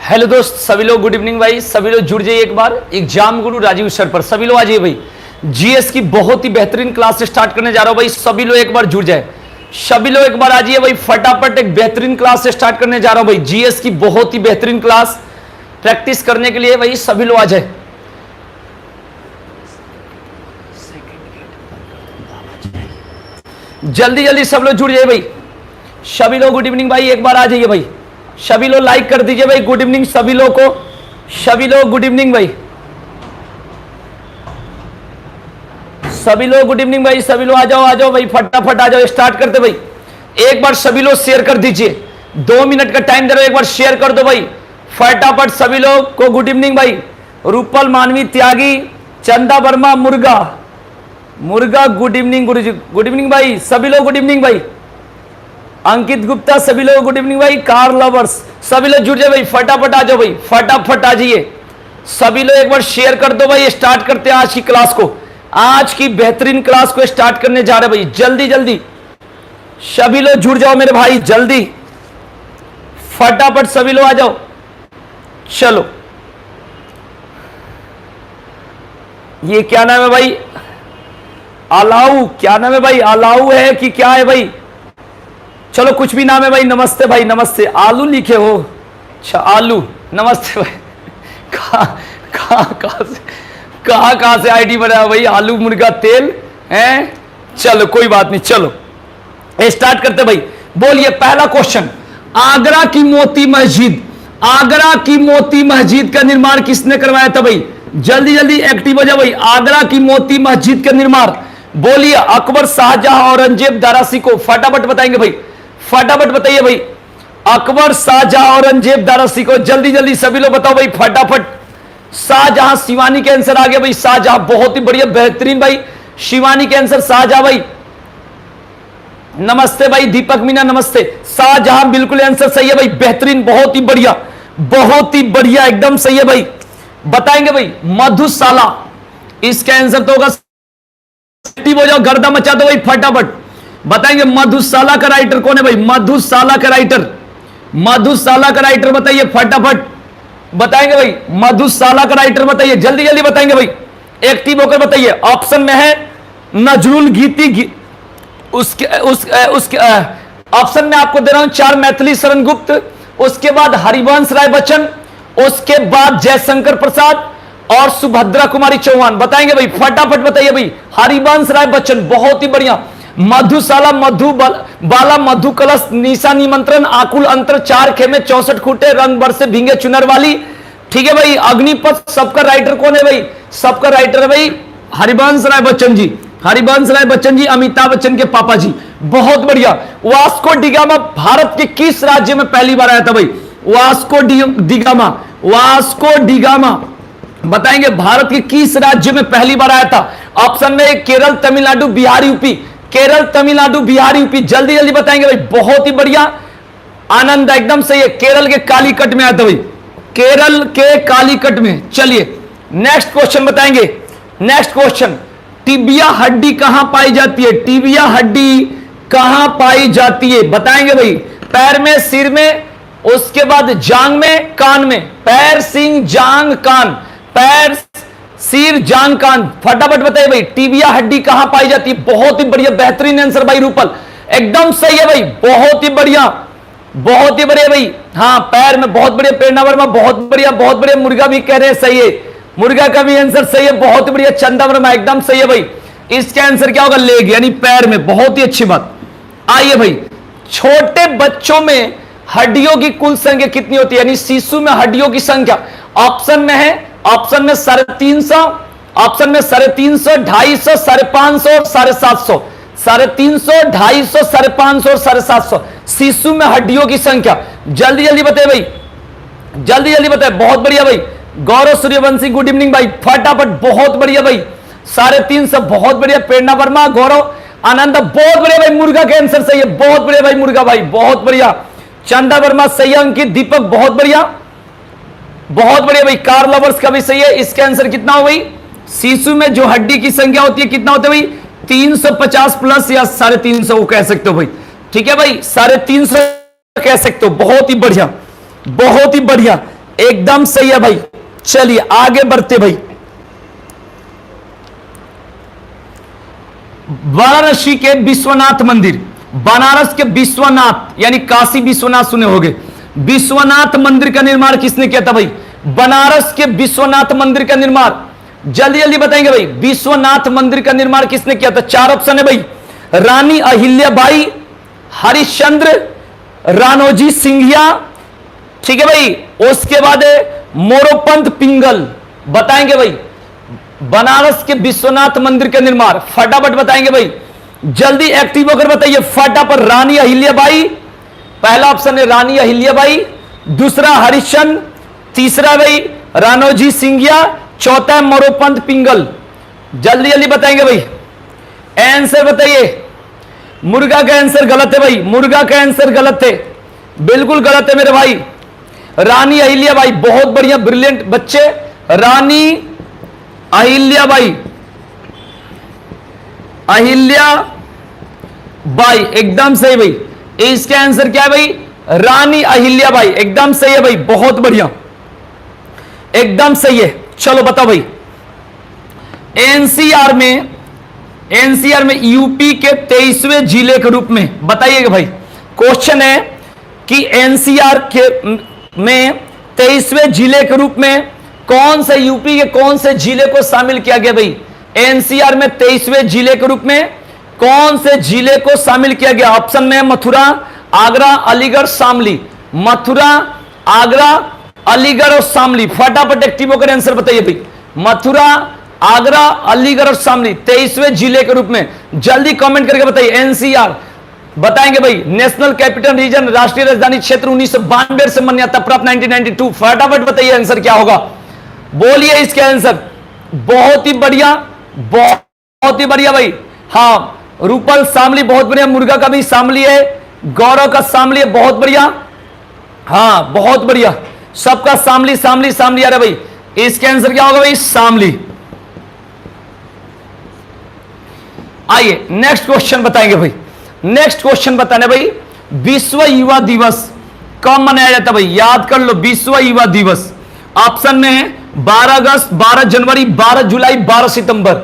Hello दोस्त, सभी लोग गुड इवनिंग भाई। सभी लोग जुड़ जाइए एक बार एग्जाम गुरु राजीव सर पर। सभी लोग आ जाइए भाई, जीएस की बहुत ही बेहतरीन क्लास स्टार्ट करने जा रहा हूं भाई। सभी लोग एक बार जुड़ जाए, सभी लोग एक बार आ जाइए भाई। फटाफट एक बेहतरीन क्लास स्टार्ट करने जा रहा हूं भाई। जीएस की बहुत ही बेहतरीन क्लास प्रैक्टिस करने के लिए भाई सभी लोग आ जाए। जल्दी जल्दी सब लोग जुड़ जाइए भाई। सभी लोग गुड इवनिंग भाई, एक बार आ जाइए भाई। सभी लोग लाइक कर दीजिए भाई। गुड इवनिंग सभी लोग को, सभी लोग गुड इवनिंग भाई। सभी लोग गुड इवनिंग भाई। सभी लोग आ जाओ भाई, फटाफट आ जाओ, स्टार्ट करते भाई। एक बार सभी लोग शेयर कर दीजिए, 2 मिनट का टाइम दे रहा हूं, एक बार शेयर कर दो भाई फटाफट। सभी लोग को गुड इवनिंग भाई। रूपल, मानवी, त्यागी, चंदा वर्मा, मुर्गा गुड इवनिंग गुरु जी, गुड इवनिंग भाई। सभी लोग गुड इवनिंग भाई। अंकित गुप्ता, सभी लोग गुड इवनिंग भाई। कार लवर्स सभी लोग जुड़ जाए भाई, फटाफट आ जाओ भाई, फटाफट आ जाइए। सभी लोग एक बार शेयर कर दो भाई। स्टार्ट करते हैं आज की क्लास को, आज की बेहतरीन क्लास को स्टार्ट करने जा रहे भाई। जल्दी जल्दी सभी लोग जुड़ जाओ मेरे भाई, जल्दी फटाफट सभी लोग आ जाओ। चलो, ये क्या नाम है भाई? अलाउ, क्या नाम है भाई? अलाउ है कि क्या है भाई? चलो कुछ भी नाम है भाई। नमस्ते भाई, नमस्ते। आलू लिखे हो? अच्छा आलू, नमस्ते भाई। कहां से आईडी बनाया भाई? आलू मुर्गा तेल है। चलो कोई बात नहीं, चलो स्टार्ट करते भाई। बोलिए पहला क्वेश्चन, आगरा की मोती मस्जिद, आगरा की मोती मस्जिद का निर्माण किसने करवाया था भाई? जल्दी जल्दी एक्टिव हो जाओ भाई। आगरा की मोती मस्जिद का निर्माण बोलिए अकबर, शाहजहां, औरंगजेब, दारासी को फटाफट बताएंगे भाई, फटाफट बताइए भाई। अकबर, शाहजहां, औरंगजेब, दारासी को जल्दी जल्दी सभी लोग बताओ भाई फटाफट। शाहजहां, शिवानी के आंसर आ गया भाई। शाहजहां बहुत ही बढ़िया, बेहतरीन भाई। शिवानी के आंसर शाहजहां भाई। नमस्ते भाई दीपक मीना, नमस्ते। शाहजहां बिल्कुल आंसर सही है भाई, बेहतरीन, बहुत ही बढ़िया, बहुत ही बढ़िया, एकदम सही है भाई। बताएंगे भाई मधुशाला, इसका आंसर तो होगा। एक्टिव हो जाओ, गर्दा मचा दो भाई फटाफट। बताएंगे मधुशाला का राइटर कौन है भाई? मधुशाला का राइटर, मधुशाला का राइटर बताइए फटाफट। बताएंगे भाई मधुशाला का राइटर बताइए, जल्दी जल्दी बताएंगे भाई, एक्टिव होकर बताइए। ऑप्शन में है नजरुल गीति, उसके ऑप्शन में आपको दे रहा हूं 4 मैथिली शरण गुप्त, उसके बाद हरिवंश राय बच्चन, उसके बाद जयशंकर प्रसाद और सुभद्रा कुमारी चौहान। बताएंगे भाई फटाफट बताइए भाई। हरिवंश राय बच्चन बहुत ही बढ़िया। मधुशाला, बाला, मधु कलश, निशा निमंत्रण, आकुल अंतर, 4 खेमे, 64 खूटे, रंग बरसे भींगे चुनर वाली। ठीक है भाई। अग्निपथ, सबका राइटर कौन है भाई? सबका राइटर है भाई हरिवंश राय बच्चन जी। हरिवंश राय बच्चन जी अमिताभ बच्चन के पापा जी, बहुत बढ़िया। वास्को डिगामा भारत के किस राज्य में पहली बार आया था भाई? वास्को डिगामा, वास्को डिगामा बताएंगे भारत के किस राज्य में पहली बार आया था? ऑप्शन में केरल, तमिलनाडु, बिहार, यूपी। केरल, तमिलनाडु, बिहार, यूपी। जल्दी जल्दी बताएंगे भाई, बहुत ही बढ़िया। आनंद एकदम सही है, केरल के कालीकट में आया था भाई, केरल के कालीकट में। चलिए नेक्स्ट क्वेश्चन बताएंगे। नेक्स्ट क्वेश्चन, टिबिया हड्डी कहां पाई जाती है? टिबिया हड्डी कहां पाई जाती है? बताएंगे भाई। पैर में, सिर में, उसके बाद जांग में, कान में। पैर, सिंह, जांग, कान। पैर, सिर, जांग, कान। फटाफट बताइए भाई टिबिया हड्डी कहां पाई जाती है? बहुत ही बढ़िया, बेहतरीन आंसर भाई रूपल, एकदम सही है भाई, बहुत ही बढ़िया, बहुत ही बढ़िया भाई। हाँ पैर में, बहुत बढ़िया। प्रेरणा वर्मा बहुत बढ़िया, बहुत बढ़िया। मुर्गा भी कह रहे हैं सही है, मुर्गा का भी आंसर सही है, बहुत ही बढ़िया। चंदा वर्मा एकदम सही है भाई। इसका आंसर क्या होगा? लेग यानी पैर में, बहुत ही अच्छी बात। आइए भाई, छोटे बच्चों में हड्डियों की कुल संख्या कितनी होती है? यानी शिशु में हड्डियों की संख्या ऑप्शन में है, ऑप्शन में 350, ऑप्शन में 350, 250, 550 और 750। 350, 250, 550 और 750 शिशु में हड्डियों की संख्या। जल्दी जल्दी बताइए भाई, जल्दी जल्दी बताइए। बहुत बढ़िया भाई। गौरव सूर्यवंशी गुड इवनिंग भाई, फटाफट, बहुत बढ़िया भाई। 350 बहुत बढ़िया। प्रेरणा वर्मा, गौरव, आनंद बहुत बढ़िया भाई। मुर्गा के आंसर सही है, बहुत बढ़िया भाई। मुर्गा भाई बहुत बढ़िया। चंदा वर्मा सही है। अंकित, दीपक बहुत बढ़िया, बहुत बढ़िया भाई। कार लवर्स का भी सही है। इसका आंसर कितना हो भाई? शिशु में जो हड्डी की संख्या होती है कितना होता है भाई? 350 प्लस या 350 वो कह सकते हो भाई। ठीक है भाई, 350 कह सकते हो। बहुत ही बढ़िया, बहुत ही बढ़िया। एकदम सही है भाई। चलिए आगे बढ़ते भाई। वाराणसी के विश्वनाथ मंदिर, बनारस के विश्वनाथ यानी काशी विश्वनाथ सुने होंगे, विश्वनाथ मंदिर का निर्माण किसने किया था भाई? बनारस के विश्वनाथ मंदिर का निर्माण जल्दी जल्दी बताएंगे भाई। विश्वनाथ मंदिर का निर्माण किसने किया था? चार ऑप्शन है भाई। रानी अहिल्याबाई, हरिश्चंद्र, राणोजी सिंधिया, ठीक है भाई, उसके बाद मोरोपंत पिंगल। बताएंगे भाई बनारस के विश्वनाथ मंदिर का निर्माण, फटाफट बताएंगे भाई, जल्दी एक्टिव होकर बताइए फटाफट। रानी अहिल्याबाई, पहला ऑप्शन है रानी अहिल्याबाई, दूसरा हरिश्चंद्र, तीसरा भाई राणोजी सिंधिया, चौथा मोरोपंत पिंगल। जल्दी जल्दी बताएंगे भाई, आंसर बताइए। मुर्गा का आंसर गलत है भाई, मुर्गा का आंसर गलत है, बिल्कुल गलत है मेरे भाई। रानी अहिल्याबाई, बहुत बढ़िया ब्रिलियंट बच्चे, रानी अहिल्याबाई, अहिल्याबाई एकदम सही भाई। इसका आंसर क्या है भाई? रानी अहिल्याबाई, एकदम सही है भाई, बहुत बढ़िया, एकदम सही है। चलो बताओ भाई, एनसीआर में यूपी के 23वें जिले के रूप में बताइएगा भाई। क्वेश्चन है कि एनसीआर के में 23वें जिले के रूप में कौन से यूपी के कौन से जिले को शामिल किया गया भाई? एनसीआर में 23वें जिले के रूप में कौन से जिले को शामिल किया गया? ऑप्शन में मथुरा, आगरा, अलीगढ़, शामली। मथुरा, आगरा, अलीगढ़ और शामली। फटाफट एक्टिव होकर आंसर बताइए भाई। मथुरा, आगरा, अलीगढ़ और शामली 23वें जिले के रूप में। जल्दी कमेंट करके बताइए। एनसीआर बताएंगे भाई, नेशनल कैपिटल रीजन, राष्ट्रीय राजधानी क्षेत्र 1992 से मान्यता प्राप्त 1992। फटाफट बताइए आंसर क्या होगा, बोलिए इसके आंसर। बहुत ही बढ़िया, बहुत ही बढ़िया भाई। हाँ, रूपल शामली बहुत बढ़िया, मुर्गा का भी शामली है, गौरव का शामली है, बहुत बढ़िया। हाँ बहुत बढ़िया, सबका शामली शामली शामली आ रहा है भाई। इसके आंसर क्या होगा भाई? शामली। आइए नेक्स्ट क्वेश्चन बताएंगे भाई। नेक्स्ट क्वेश्चन बताने भाई, विश्व युवा दिवस कब मनाया जाता है भाई? याद कर लो, विश्व युवा दिवस ऑप्शन में है 12 अगस्त, 12 जनवरी, 12 जुलाई, 12 सितंबर।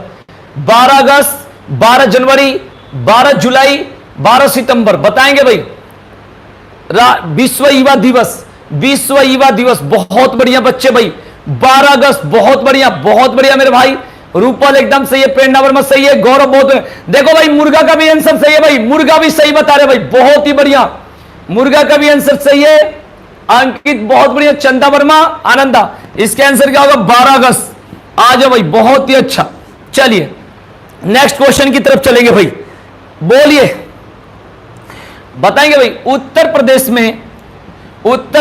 12 अगस्त, 12 जनवरी, 12 जुलाई, 12 सितंबर। बताएंगे भाई विश्व युवा दिवस, विश्व युवा दिवस। बहुत बढ़िया बच्चे भाई, 12 अगस्त, बहुत बढ़िया, बहुत बढ़िया मेरे भाई। रूपल एकदम सही है, प्रेरणा वर्मा सही है, गौरव बहुत है। देखो भाई मुर्गा का भी आंसर सही है भाई, मुर्गा भी सही बता रहे भाई, बहुत ही बढ़िया, मुर्गा का भी आंसर सही है। अंकित बहुत बढ़िया, चंदा वर्मा, आनंदा। इसके आंसर क्या होगा? 12 अगस्त। आ जाओ भाई, बहुत ही अच्छा। चलिए नेक्स्ट क्वेश्चन की तरफ चलेंगे भाई, बोलिए बताएंगे भाई। उत्तर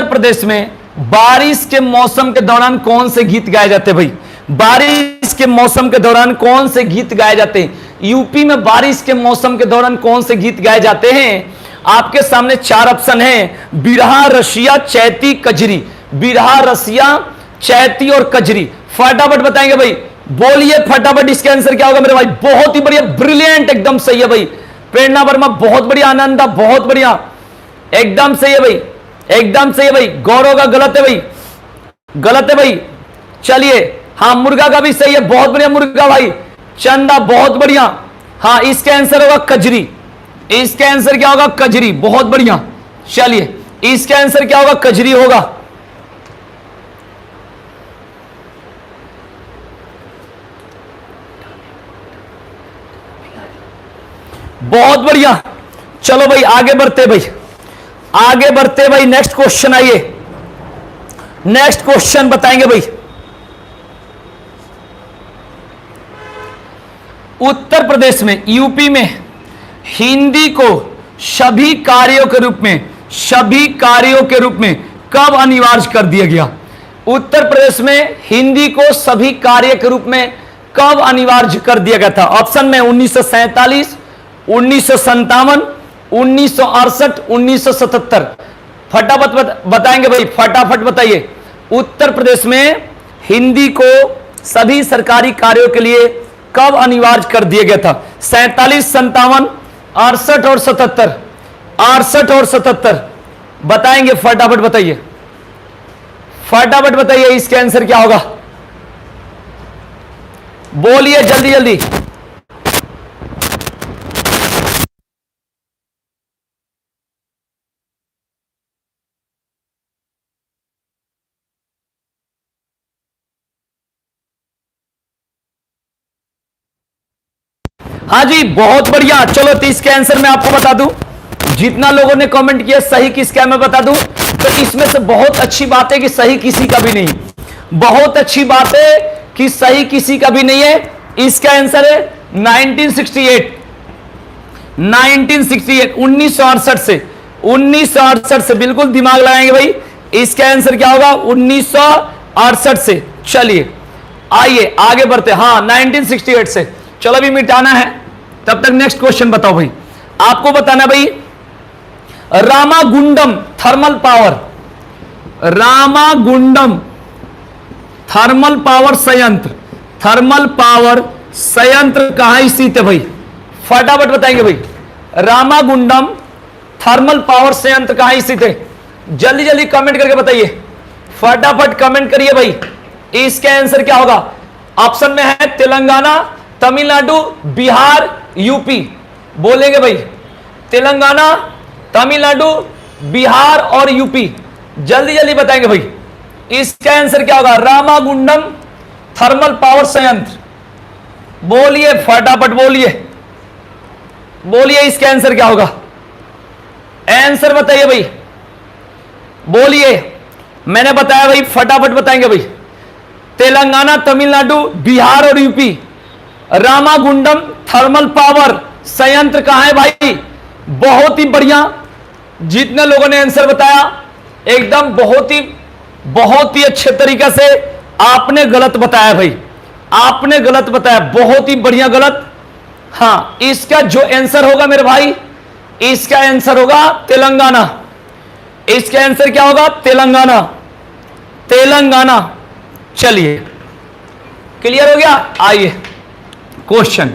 प्रदेश में बारिश के मौसम के दौरान कौन से गीत गाए जाते हैं भाई? बारिश के मौसम के दौरान कौन से गीत गाए जाते हैं? यूपी में बारिश के मौसम के दौरान कौन से गीत गाए जाते हैं? आपके सामने चार ऑप्शन हैं, बिरहा, रसिया, चैती, कजरी। बिरहा, रसिया, चैती और कजरी। फटाफट बताएंगे भाई, बोलिए फटाफट इसके आंसर क्या होगा मेरे भाई? बहुत ही बढ़िया, ब्रिलियंट, एकदम सही है भाई। प्रेरणा वर्मा बहुत बढ़िया, आनंदा बहुत बढ़िया, एकदम सही है भाई, एकदम सही है भाई। गौरव का गलत है भाई, गलत है भाई। चलिए हाँ, मुर्गा का भी सही है, बहुत बढ़िया मुर्गा भाई। चंदा बहुत बढ़िया। हाँ, इसका आंसर होगा कजरी। इसका आंसर क्या होगा? कजरी, बहुत बढ़िया। चलिए इसका आंसर क्या होगा? कजरी होगा। बहुत बढ़िया। चलो भाई आगे बढ़ते भाई, आगे बढ़ते भाई। नेक्स्ट क्वेश्चन आइए, नेक्स्ट क्वेश्चन बताएंगे भाई। उत्तर प्रदेश में, यूपी में हिंदी को सभी कार्यों के रूप में, सभी कार्यों के रूप में कब अनिवार्य कर दिया गया? उत्तर प्रदेश में हिंदी को सभी कार्य के रूप में कब अनिवार्य कर दिया गया था? ऑप्शन में 1947, 1957, 1968, 1977। फटाफट बताएंगे भाई, फटाफट बताइए। उत्तर प्रदेश में हिंदी को सभी सरकारी कार्यों के लिए कब अनिवार्य कर दिया गया था? 47, 57, 68 और 77। 68 और 77 बताएंगे, फटाफट बताइए, फटाफट बताइए इसका आंसर क्या होगा, बोलिए जल्दी जल्दी। हाँ जी बहुत बढ़िया। चलो तो इसके आंसर मैं आपको बता दूं, जितना लोगों ने कमेंट किया सही किसका मैं बता दूं, तो इसमें से बहुत अच्छी बात है कि सही किसी का भी नहीं, बहुत अच्छी बात है कि सही किसी का भी नहीं है। इसका आंसर है 1968, 1968 से 1968 से बिल्कुल दिमाग लगाएंगे भाई। इसका आंसर क्या होगा 1968 से। चलिए आइए आगे बढ़ते। हाँ 1968 से। चलो अभी मिटाना है, तब तक नेक्स्ट क्वेश्चन बताओ भाई। आपको बताना भाई Ramagundam thermal power, Ramagundam thermal power संयंत्र, थर्मल पावर संयंत्र कहां स्थित है भाई, फटाफट बताएंगे भाई। रामागुंडम थर्मल पावर संयंत्र कहां स्थित है, जल्दी जल्दी कमेंट करके बताइए, फटाफट कमेंट करिए भाई। इसका आंसर क्या होगा, ऑप्शन में है तेलंगाना, तमिलनाडु, बिहार, यूपी। बोलेंगे भाई तेलंगाना, तमिलनाडु, बिहार और यूपी, जल्दी जल्दी बताएंगे भाई। इसका आंसर क्या होगा, रामागुंडम थर्मल पावर संयंत्र। बोलिए फटाफट बोलिए, बोलिए इसका आंसर क्या होगा, आंसर बताइए भाई, बोलिए। मैंने बताया भाई फटाफट बताएंगे भाई। तेलंगाना, तमिलनाडु, बिहार और यूपी, रामागुंडम थर्मल पावर संयंत्र कहां है भाई। बहुत ही बढ़िया, जितने लोगों ने आंसर बताया एकदम बहुत ही अच्छे तरीके से आपने गलत बताया भाई, आपने गलत बताया, बहुत ही बढ़िया गलत। हां इसका जो आंसर होगा मेरे भाई, इसका आंसर होगा तेलंगाना। इसका आंसर क्या होगा, तेलंगाना, तेलंगाना। चलिए क्लियर हो गया। आइए क्वेश्चन,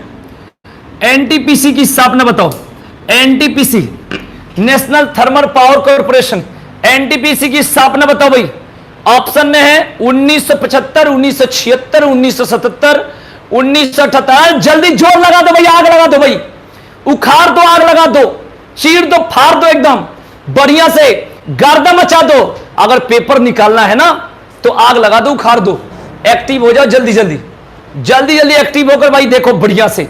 एनटीपीसी की स्थापना बताओ। NTPC national thermal power corporation, NTPC की स्थापना बताओ भाई। ऑप्शन में है 1975, 1976, 1977, 1978। जल्दी जोर लगा दो भाई, आग लगा दो भाई, उखाड़ दो, आग लगा दो, चीर दो, फाड़ दो, एकदम बढ़िया से गर्दा मचा दो। अगर पेपर निकालना है ना तो आग लगा दो, उखाड़ दो, एक्टिव हो जाओ जल्दी जल्दी, जल्दी जल्दी एक्टिव होकर भाई देखो बढ़िया से।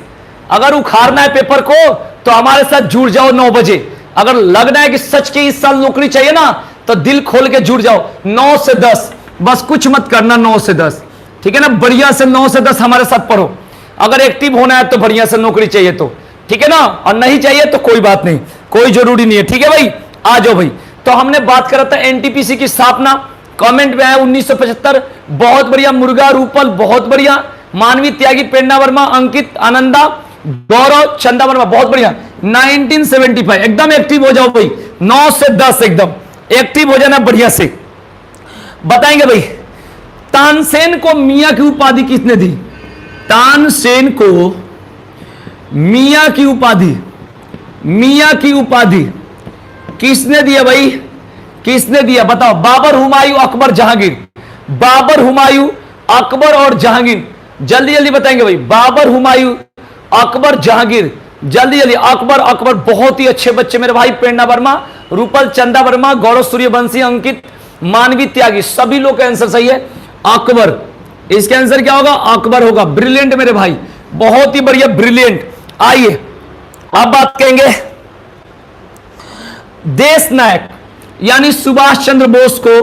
अगर उखाड़ना है पेपर को तो हमारे साथ जुड़ जाओ 9 बजे। अगर लगना है कि सच की इस साल नौकरी चाहिए ना तो दिल खोल के जुड़ जाओ 9 से 10, बस कुछ मत करना 9 से 10, ठीक है ना। बढ़िया से 9 से 10 हमारे साथ पढ़ो। अगर एक्टिव होना है तो बढ़िया से नौकरी चाहिए तो, ठीक है ना, और नहीं चाहिए तो कोई बात नहीं, कोई जरूरी नहीं है, ठीक है भाई। आ जाओ भाई। तो हमने बात करा था एनटीपीसी की स्थापना, कमेंट में आया 1975, बहुत बढ़िया। मुर्गा रूपल बहुत बढ़िया। मानवी त्यागी, प्रेरणा वर्मा, अंकित आनंदा, गौरव चंदा वर्मा, बहुत बढ़िया। 1975 एकदम एक्टिव हो जाओ भाई, 9 से 10 एकदम एक्टिव हो जाना बढ़िया से। बताएंगे भाई तानसेन को मियां की उपाधि किसने दी, तानसेन को मियां की उपाधि, मियां की उपाधि किसने दिया भाई, किसने दिया बताओ। बाबर, हुमायूं, अकबर, जहांगीर। बाबर, हुमायूं, अकबर और जहांगीर, जल्दी जल्दी बताएंगे भाई। बाबर, हुमायूं, अकबर, जहांगीर, जल्दी जल्दी। अकबर, अकबर बहुत ही अच्छे बच्चे मेरे भाई। प्रेरणा वर्मा, रूपल चंदा वर्मा, गौरव सूर्यवंशी, अंकित, मानवी त्यागी, सभी लोग का आंसर सही है अकबर। इसका आंसर क्या होगा, अकबर होगा। ब्रिलियंट मेरे भाई, बहुत ही बढ़िया, ब्रिलियंट। आइए अब बात करेंगे देश नायक यानी सुभाष चंद्र बोस को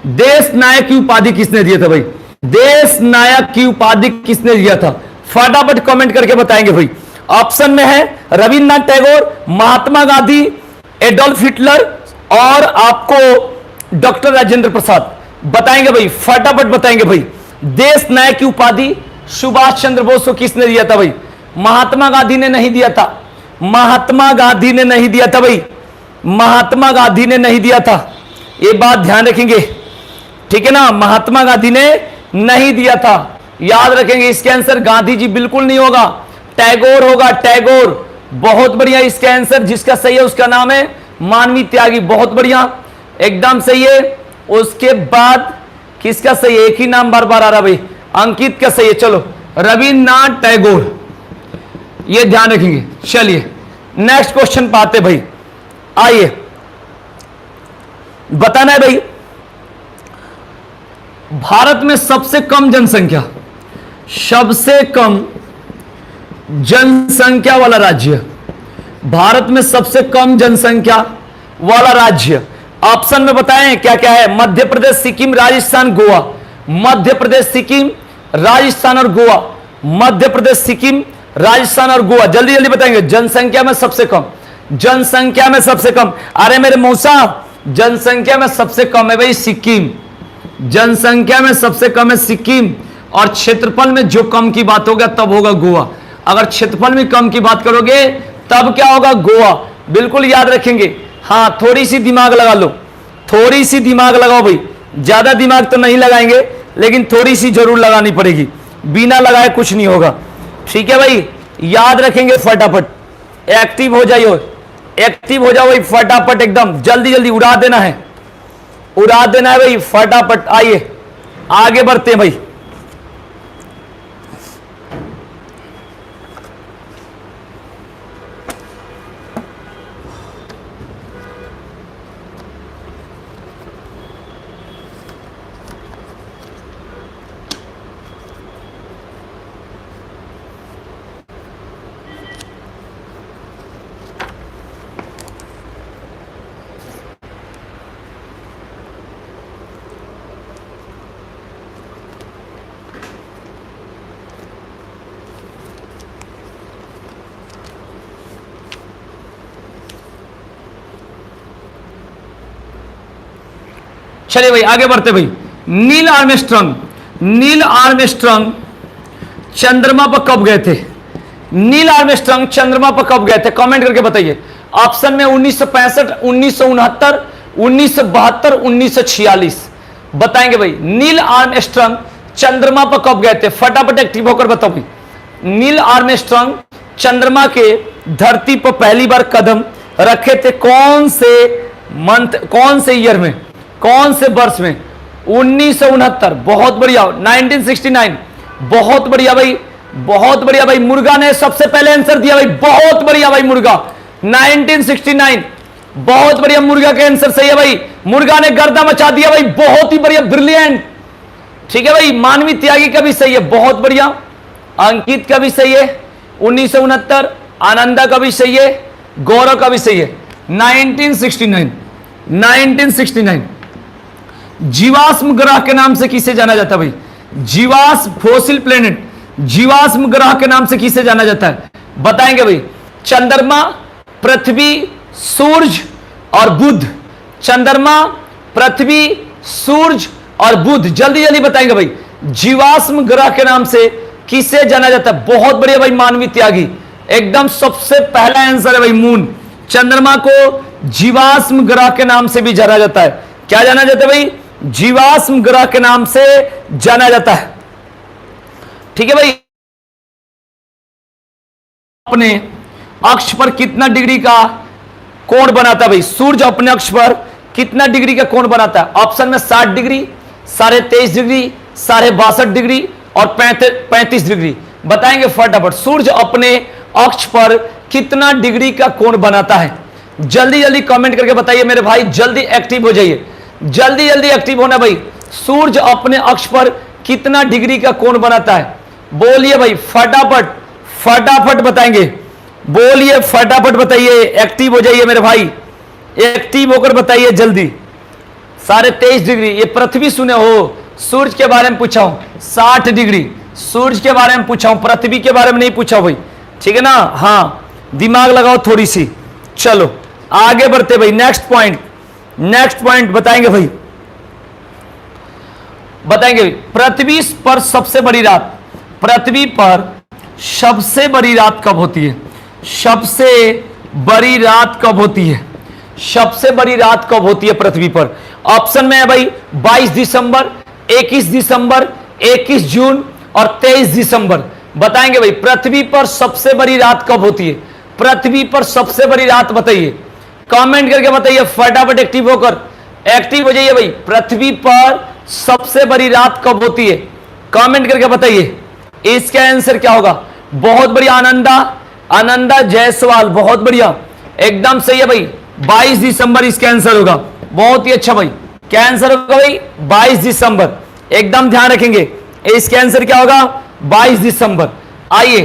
देश नायक की उपाधि किसने दिया था भाई, देश नायक की उपाधि किसने दिया था, फटाफट कमेंट करके बताएंगे भाई। ऑप्शन में है रविन्द्रनाथ टैगोर, महात्मा गांधी, एडोल्फ हिटलर और आपको डॉक्टर राजेंद्र प्रसाद। बताएंगे भाई, फटाफट बताएंगे भाई। देश नायक की उपाधि सुभाष चंद्र बोस को किसने दिया था भाई, महात्मा गांधी ने नहीं दिया था, महात्मा गांधी ने नहीं दिया था भाई, महात्मा गांधी ने नहीं दिया था, ये बात ध्यान रखेंगे, ठीक है ना। महात्मा गांधी ने नहीं दिया था, याद रखेंगे। इसका आंसर गांधी जी बिल्कुल नहीं होगा, टैगोर होगा, टैगोर। बहुत बढ़िया, इसका आंसर जिसका सही है उसका नाम है मानवी त्यागी, बहुत बढ़िया, एकदम सही है। उसके बाद किसका सही है? एक ही नाम बार बार आ रहा भाई, अंकित का सही है। चलो रविन्द्रनाथ टैगोर, ये ध्यान रखेंगे। चलिए नेक्स्ट क्वेश्चन पाते भाई, आइए बताना है भाई, भारत में सबसे कम जनसंख्या, सबसे कम जनसंख्या वाला राज्य, भारत में सबसे कम जनसंख्या वाला राज्य ऑप्शन में बताएं क्या क्या है? मध्य प्रदेश, सिक्किम, राजस्थान, गोवा। मध्य प्रदेश, सिक्किम, राजस्थान और गोवा। मध्य प्रदेश, सिक्किम, राजस्थान और गोवा। जल्दी जल्दी बताएंगे। जनसंख्या में सबसे कम, जनसंख्या में सबसे कम। अरे मेरे मौसा, जनसंख्या में सबसे कम है भाई सिक्किम, जनसंख्या में सबसे कम है सिक्किम। और क्षेत्रफल में जो कम की बात होगा तब होगा गोवा। अगर क्षेत्रफल में कम की बात करोगे तब क्या होगा? गोवा। बिल्कुल याद रखेंगे। हाँ, थोड़ी सी दिमाग लगा लो, थोड़ी सी दिमाग लगाओ भाई, ज्यादा दिमाग तो नहीं लगाएंगे लेकिन थोड़ी सी जरूर लगानी पड़ेगी, बिना लगाए कुछ नहीं होगा। ठीक है भाई, याद रखेंगे फटाफट। एक्टिव हो जाइए, एक्टिव हो जाओ भाई फटाफट, एकदम जल्दी जल्दी उड़ा देना है, उड़ा देना है भाई फटाफट। आइए आगे बढ़ते हैं भाई। चलिए भाई आगे बढ़ते भाई। नील आर्मस्ट्रांग, नील आर्मस्ट्रांग चंद्रमा पर कब गए थे? नील आर्मस्ट्रांग चंद्रमा पर कब गए थे? कमेंट करके बताइए। ऑप्शन में 1965, 1969, 1972, 1946 बताएंगे भाई। नील आर्मस्ट्रांग चंद्रमा पर कब गए थे? फटाफट एक्टिव होकर बताओ भाई। नील आर्मस्ट्रांग चंद्रमा के धरती पर पहली बार कदम रखे थे कौन से मंथ, कौन से ईयर में, कौन से वर्ष में? 1969। बहुत बढ़िया। 1969। बहुत बढ़िया भाई, बहुत बढ़िया भाई। मुर्गा ने सबसे पहले आंसर दिया भाई, बहुत बढ़िया भाई मुर्गा। 1969, बहुत बढ़िया, मुर्गा का आंसर सही है भाई। मुर्गा ने गर्दा मचा दिया भाई, बहुत ही बढ़िया, ब्रिलियंट। ठीक है भाई, मानवी त्यागी का भी सही है, बहुत बढ़िया। अंकित का भी सही है 1969, आनंदा का भी सही है, गौरव का भी सही है 1969। 1969 जीवाश्म ग्रह के नाम से किसे जाना जाता है भाई? जीवाश्म, फोसिल प्लेनेट, जीवाश्म ग्रह के नाम से किसे जाना जाता है? बताएंगे भाई। चंद्रमा, पृथ्वी, सूरज और बुध। चंद्रमा, पृथ्वी, सूरज और बुध। जल्दी जल्दी बताएंगे भाई। जीवाश्म ग्रह के नाम से किसे जाना जाता है? बहुत बढ़िया भाई, मानवी त्यागी, एकदम सबसे पहला आंसर है भाई, मून। चंद्रमा को जीवाश्म ग्रह के नाम से भी जाना जाता है। क्या जाना जाता है भाई? जीवाश्म ग्रह के नाम से जाना जाता है। ठीक है भाई। अपने अक्ष पर कितना डिग्री का कोण बनाता है भाई? सूर्य अपने अक्ष पर कितना डिग्री का कोण बनाता है? ऑप्शन में 60 डिग्री, 23.5 डिग्री, 62.5 डिग्री और 35 डिग्री बताएंगे फटाफट। सूर्य अपने अक्ष पर कितना डिग्री का कोण बनाता है? जल्दी जल्दी कमेंट करके बताइए मेरे भाई, जल्दी एक्टिव हो जाइए, जल्दी जल्दी एक्टिव होना भाई। सूर्य अपने अक्ष पर कितना डिग्री का कोण बनाता है? बोलिए भाई फटाफट, फटाफट बताएंगे, बोलिए फटाफट बताइए, एक्टिव हो जाइए मेरे भाई, एक्टिव होकर बताइए जल्दी। 23.5 डिग्री, ये पृथ्वी सुने हो, सूर्य के बारे में पूछा हूं। 60 डिग्री सूर्य के बारे में पूछा हूं, पृथ्वी के बारे में नहीं पूछा भाई, ठीक है ना? हाँ, दिमाग लगाओ थोड़ी सी। चलो आगे बढ़ते भाई। नेक्स्ट पॉइंट, नेक्स्ट पॉइंट बताएंगे भाई, बताएंगे भाई। पृथ्वी पर सबसे बड़ी रात, पृथ्वी पर सबसे बड़ी रात कब होती है? सबसे बड़ी रात कब होती है? सबसे बड़ी रात कब होती है पृथ्वी पर? ऑप्शन में है भाई 22 दिसंबर, 21 दिसंबर, 21 जून और 23 दिसंबर बताएंगे भाई। पृथ्वी पर सबसे बड़ी रात कब होती है? पृथ्वी पर सबसे बड़ी रात बताइए, कमेंट करके बताइए फटाफट, एक्टिव होकर, एक्टिव हो जाइए भाई। पृथ्वी पर सबसे बड़ी रात कब होती है? कमेंट करके बताइए। इसका आंसर क्या होगा? बहुत बढ़िया आनंदा, आनंदा जायसवाल, बहुत बढ़िया, एकदम सही है भाई। 22 दिसंबर इसका आंसर होगा। बहुत ही अच्छा भाई। क्या आंसर होगा भाई? 22 दिसंबर, एकदम ध्यान रखेंगे। इसका आंसर क्या होगा? 22 दिसंबर। आइए,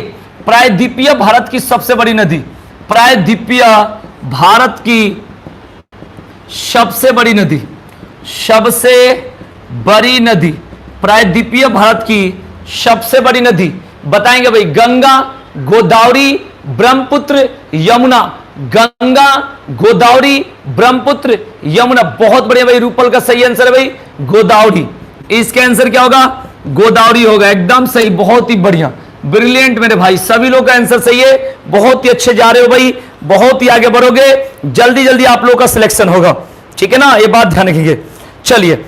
प्रायद्वीपीय भारत की सबसे बड़ी नदी, प्रायद्वीपीय भारत की सबसे बड़ी नदी, सबसे बड़ी नदी, प्रायद्वीपीय भारत की सबसे बड़ी नदी बताएंगे भाई। गंगा, गोदावरी, ब्रह्मपुत्र, यमुना। गंगा, गोदावरी, ब्रह्मपुत्र, यमुना। बहुत बढ़िया भाई, रूपल का सही आंसर है भाई गोदावरी। इसका आंसर क्या होगा? गोदावरी होगा, एकदम सही, बहुत ही बढ़िया, ब्रिलियंट मेरे भाई। सभी लोग का आंसर सही है, बहुत ही अच्छे जा रहे हो भाई, बहुत ही आगे बढ़ोगे, जल्दी जल्दी आप लोगों का सिलेक्शन होगा, ठीक है ना, ये बात ध्यान रखेंगे। चलिए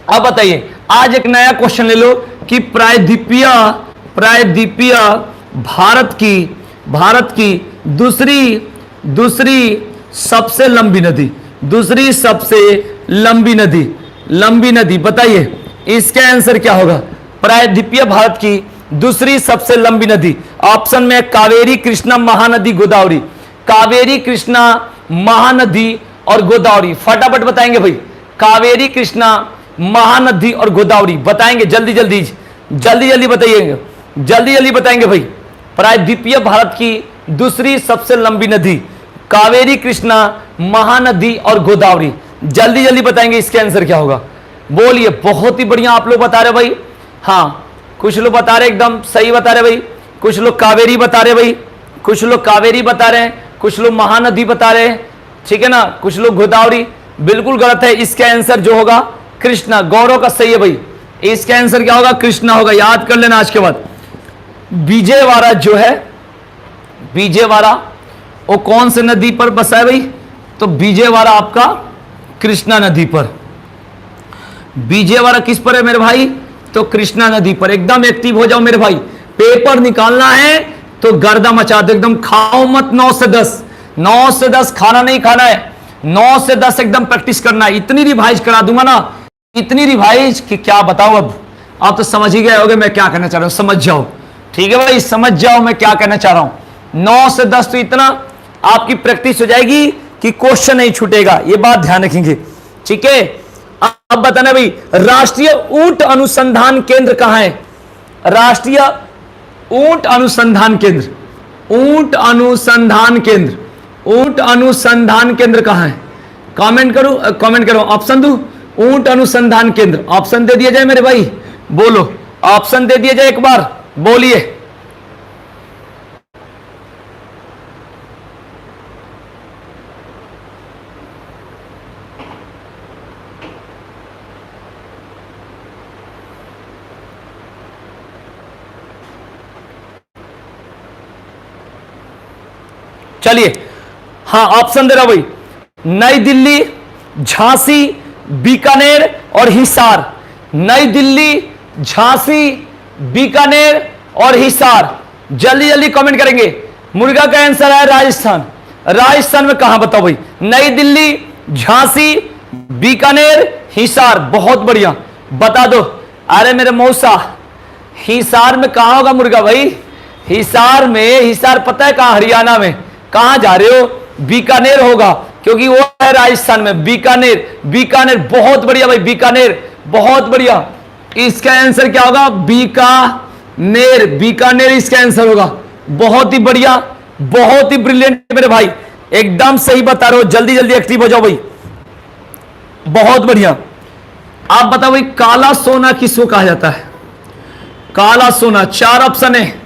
अब बताइए, आज एक नया क्वेश्चन ले लो कि प्रायद्वीपीय भारत की दूसरी सबसे लंबी नदी, दूसरी सबसे लंबी नदी बताइए। इसका आंसर क्या होगा? प्रायद्वीपीय भारत की दूसरी सबसे लंबी नदी। ऑप्शन में कावेरी, कृष्णा, महानदी, गोदावरी। कावेरी, कृष्णा, महानदी और गोदावरी। फटाफट बताएंगे भाई, कावेरी, कृष्णा, महानदी और गोदावरी बताएंगे। जल्दी जल्दी बताइएगा, जल्दी बताएंगे भाई। प्रायद्वीपीय भारत की दूसरी सबसे लंबी नदी, कावेरी, कृष्णा, महानदी और गोदावरी। जल्दी बताएंगे इसके आंसर क्या होगा? बोलिए। बहुत ही बढ़िया आप लोग बता रहे भाई। हाँ, कुछ लोग बता रहे एकदम सही बता रहे भाई, कुछ लोग कावेरी बता रहे भाई, कुछ लोग कावेरी बता रहे हैं, कुछ लोग महानदी बता रहे हैं, ठीक है ना, कुछ लोग गोदावरी। बिल्कुल गलत है। इसका आंसर जो होगा कृष्णा। गौरव का सही है भाई। इसका आंसर क्या होगा? कृष्णा होगा, याद कर लेना आज के बाद। विजयवाड़ा जो है, विजयवाड़ा वो कौन से नदी पर बसा है भाई? तो विजयवाड़ा आपका कृष्णा नदी पर। विजयवाड़ा किस पर है मेरे भाई? तो कृष्णा नदी पर। एकदम एक्टिव हो जाओ मेरे भाई, पेपर निकालना है तो गर्दा मचा दो एकदम। खाओ मत 9 से 10 खाना नहीं खाना है, 9 से 10 एकदम प्रैक्टिस करना है। इतनी रिवाइज करा दूंगा ना, इतनी रिवाइज कि क्या बताओ। अब आप तो समझ ही गए होगे मैं क्या कहना चाह रहा हूं, समझ जाओ, ठीक है भाई, समझ जाओ मैं क्या कहना चाह रहा हूं। 9 से 10 तो इतना आपकी प्रैक्टिस हो जाएगी कि क्वेश्चन नहीं छूटेगा, ये बात ध्यान रखेंगे, ठीक है। अब बताना भाई, राष्ट्रीय ऊंट अनुसंधान केंद्र कहां है? राष्ट्रीय ऊंट अनुसंधान केंद्र, ऊंट अनुसंधान केंद्र कहां है? कमेंट करो, ऑप्शन दो। ऊंट अनुसंधान केंद्र, ऑप्शन दे दिया जाए मेरे भाई, बोलो, ऑप्शन दे दिया जाए एक बार, बोलिए। चलिए, हाँ ऑप्शन दे रहा भाई, नई दिल्ली, झांसी, बीकानेर और हिसार। नई दिल्ली, झांसी, बीकानेर और हिसार। जल्दी कमेंट करेंगे। मुर्गा का आंसर है राजस्थान। राजस्थान में कहां बताओ भाई? नई दिल्ली, झांसी, बीकानेर, हिसार। बहुत बढ़िया, बता दो। अरे मेरे मौसा, हिसार में कहां होगा मुर्गा भाई? हिसार पता है कहां? हरियाणा में। कहां जा रहे हो? बीकानेर होगा, क्योंकि वो है राजस्थान में। बीकानेर बहुत बढ़िया भाई, बीकानेर बहुत बढ़िया। इसका आंसर क्या होगा? बीकानेर इसका आंसर होगा। बहुत ही बढ़िया, बहुत ही ब्रिलियंट मेरे भाई, एकदम सही बता रहे हो। जल्दी एक्टिव हो जाओ भाई, बहुत बढ़िया। आप बताओ भाई, काला सोना किसको कहा जाता है? काला सोना, 4 ऑप्शन है,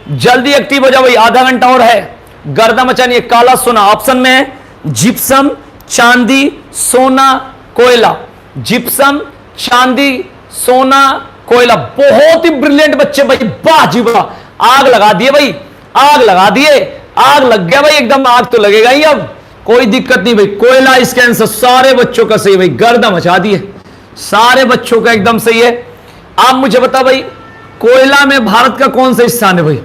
जल्दी एक्टिव हो जाओ भाई, आधा घंटा और है, गर्दा मचानी। काला सोना ऑप्शन में है जिप्सम, चांदी, सोना, कोयला। जिप्सम, चांदी, सोना, कोयला। बहुत ही ब्रिलियंट बच्चे भाई, वाह जी वाह, आग लगा दिए भाई, आग लगा दिए, आग लग गया भाई एकदम। आग तो लगेगा ही, अब कोई दिक्कत नहीं भाई। कोयला इसका आंसर, सारे बच्चों का सही भाई, गर्दा मचा दिए, सारे बच्चों का एकदम सही है। आप मुझे बताओ भाई, कोयला में भारत का कौन सा स्थान है भाई?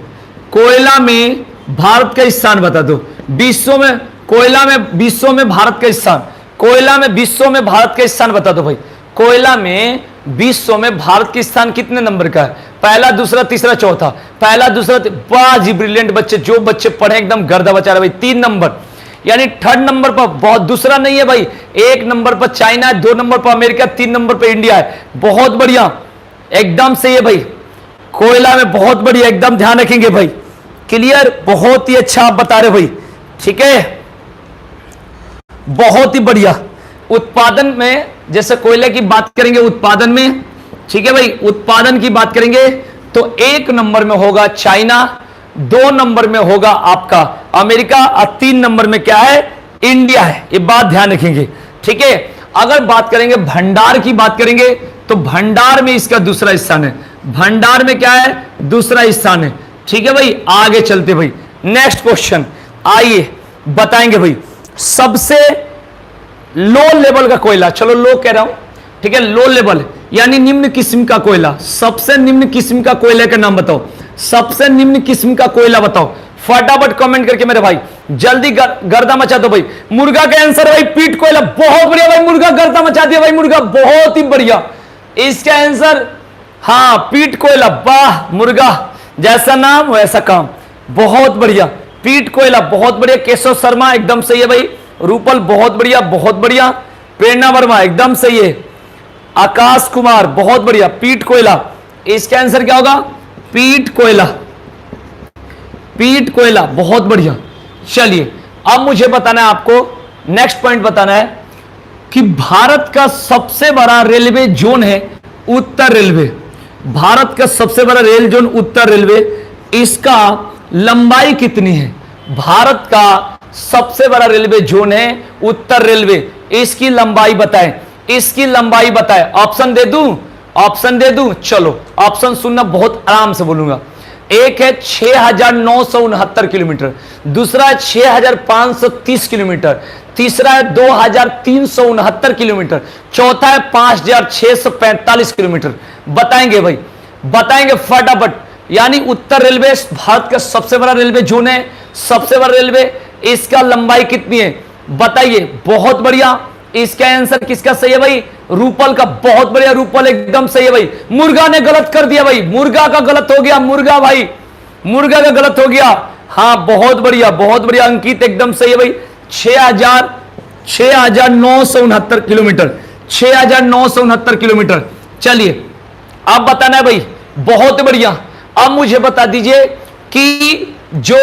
कोयला में भारत का स्थान बता दो। विश्व में कोयला में, विश्व में भारत का स्थान, कोयला में विश्व में भारत का स्थान बता दो भाई। कोयला में विश्व में भारत की स्थान कितने नंबर का है? पहला, दूसरा, तीसरा, चौथा। पहला, दूसरा, वाह जी, ब्रिलियंट बच्चे, जो बच्चे पढ़े एकदम गर्दा बचा रहे भाई। 3 नंबर, यानी 3rd नंबर पर, बहुत दूसरा नहीं है भाई। 1 नंबर पर चाइना है, 2 नंबर पर अमेरिका, 3 नंबर पर इंडिया है। बहुत बढ़िया, एकदम सही है भाई। कोयला में बहुत बढ़िया, एकदम ध्यान रखेंगे भाई। क्लियर, बहुत ही अच्छा आप बता रहे भाई, ठीक है, बहुत ही बढ़िया। उत्पादन में जैसे कोयले की बात करेंगे उत्पादन में, ठीक है भाई, उत्पादन की बात करेंगे तो 1 नंबर में होगा चाइना, 2 नंबर में होगा आपका अमेरिका और 3 नंबर में क्या है? इंडिया है। ये बात ध्यान रखेंगे, ठीक है। अगर बात करेंगे भंडार की बात करेंगे तो भंडार में इसका दूसरा स्थान है। भंडार में क्या है? दूसरा स्थान है, ठीक है भाई। आगे चलते भाई, नेक्स्ट क्वेश्चन आइए बताएंगे भाई। सबसे लो लेवल का कोयला, चलो लो कह रहा हूं, ठीक है, लो लेवल यानी निम्न किस्म का कोयला। सबसे निम्न किस्म का कोयले का नाम बताओ, सबसे निम्न किस्म का कोयला बताओ। फटाफट कमेंट करके मेरे भाई जल्दी गर्दा मचा दो भाई। मुर्गा का आंसर भाई पीट कोयला, बहुत बढ़िया भाई, मुर्गा गर्दा मचा दिया भाई, मुर्गा बहुत ही बढ़िया। इसका आंसर हाँ पीट कोयला, वाह मुर्गा, जैसा नाम वैसा काम, बहुत बढ़िया। पीट कोयला बहुत बढ़िया। केशव शर्मा एकदम सही है भाई। रूपल बहुत बढ़िया, बहुत बढ़िया। प्रेरणा वर्मा एकदम सही है। आकाश कुमार बहुत बढ़िया। पीट कोयला, इसका आंसर क्या होगा? पीट कोयला, पीट कोयला, बहुत बढ़िया। चलिए अब मुझे बताना है आपको, नेक्स्ट पॉइंट बताना है कि भारत का सबसे बड़ा रेलवे जोन है उत्तर रेलवे। भारत का सबसे बड़ा रेल जोन उत्तर रेलवे, इसका लंबाई कितनी है? भारत का सबसे बड़ा रेलवे जोन है उत्तर रेलवे, इसकी लंबाई बताएं, इसकी लंबाई बताएं। ऑप्शन दे दूं? ऑप्शन दे दूं? चलो ऑप्शन सुनना, बहुत आराम से बोलूंगा। एक है 6,969 किलोमीटर, दूसरा है 6,530 किलोमीटर, तीसरा है 2,369 किलोमीटर, चौथा है 5,645 किलोमीटर। बताएंगे भाई, बताएंगे फटाफट। यानी उत्तर रेलवे भारत का सबसे बड़ा रेलवे जोन है, सबसे बड़ा रेलवे, इसका लंबाई कितनी है बताइए। बहुत बढ़िया। इसका आंसर किसका सही है भाई? रूपल का, बहुत बढ़िया। रूपल एकदम सही है भाई। मुर्गा ने गलत कर दिया भाई, मुर्गा का गलत हो गया, मुर्गा भाई, मुर्गा का गलत हो गया। हाँ बहुत बढ़िया, बहुत बढ़िया। अंकित एकदम सही है भाई। 6,969 किलोमीटर, 6,969 किलोमीटर। चलिए अब बताना है भाई, बहुत बढ़िया। अब मुझे बता दीजिए कि जो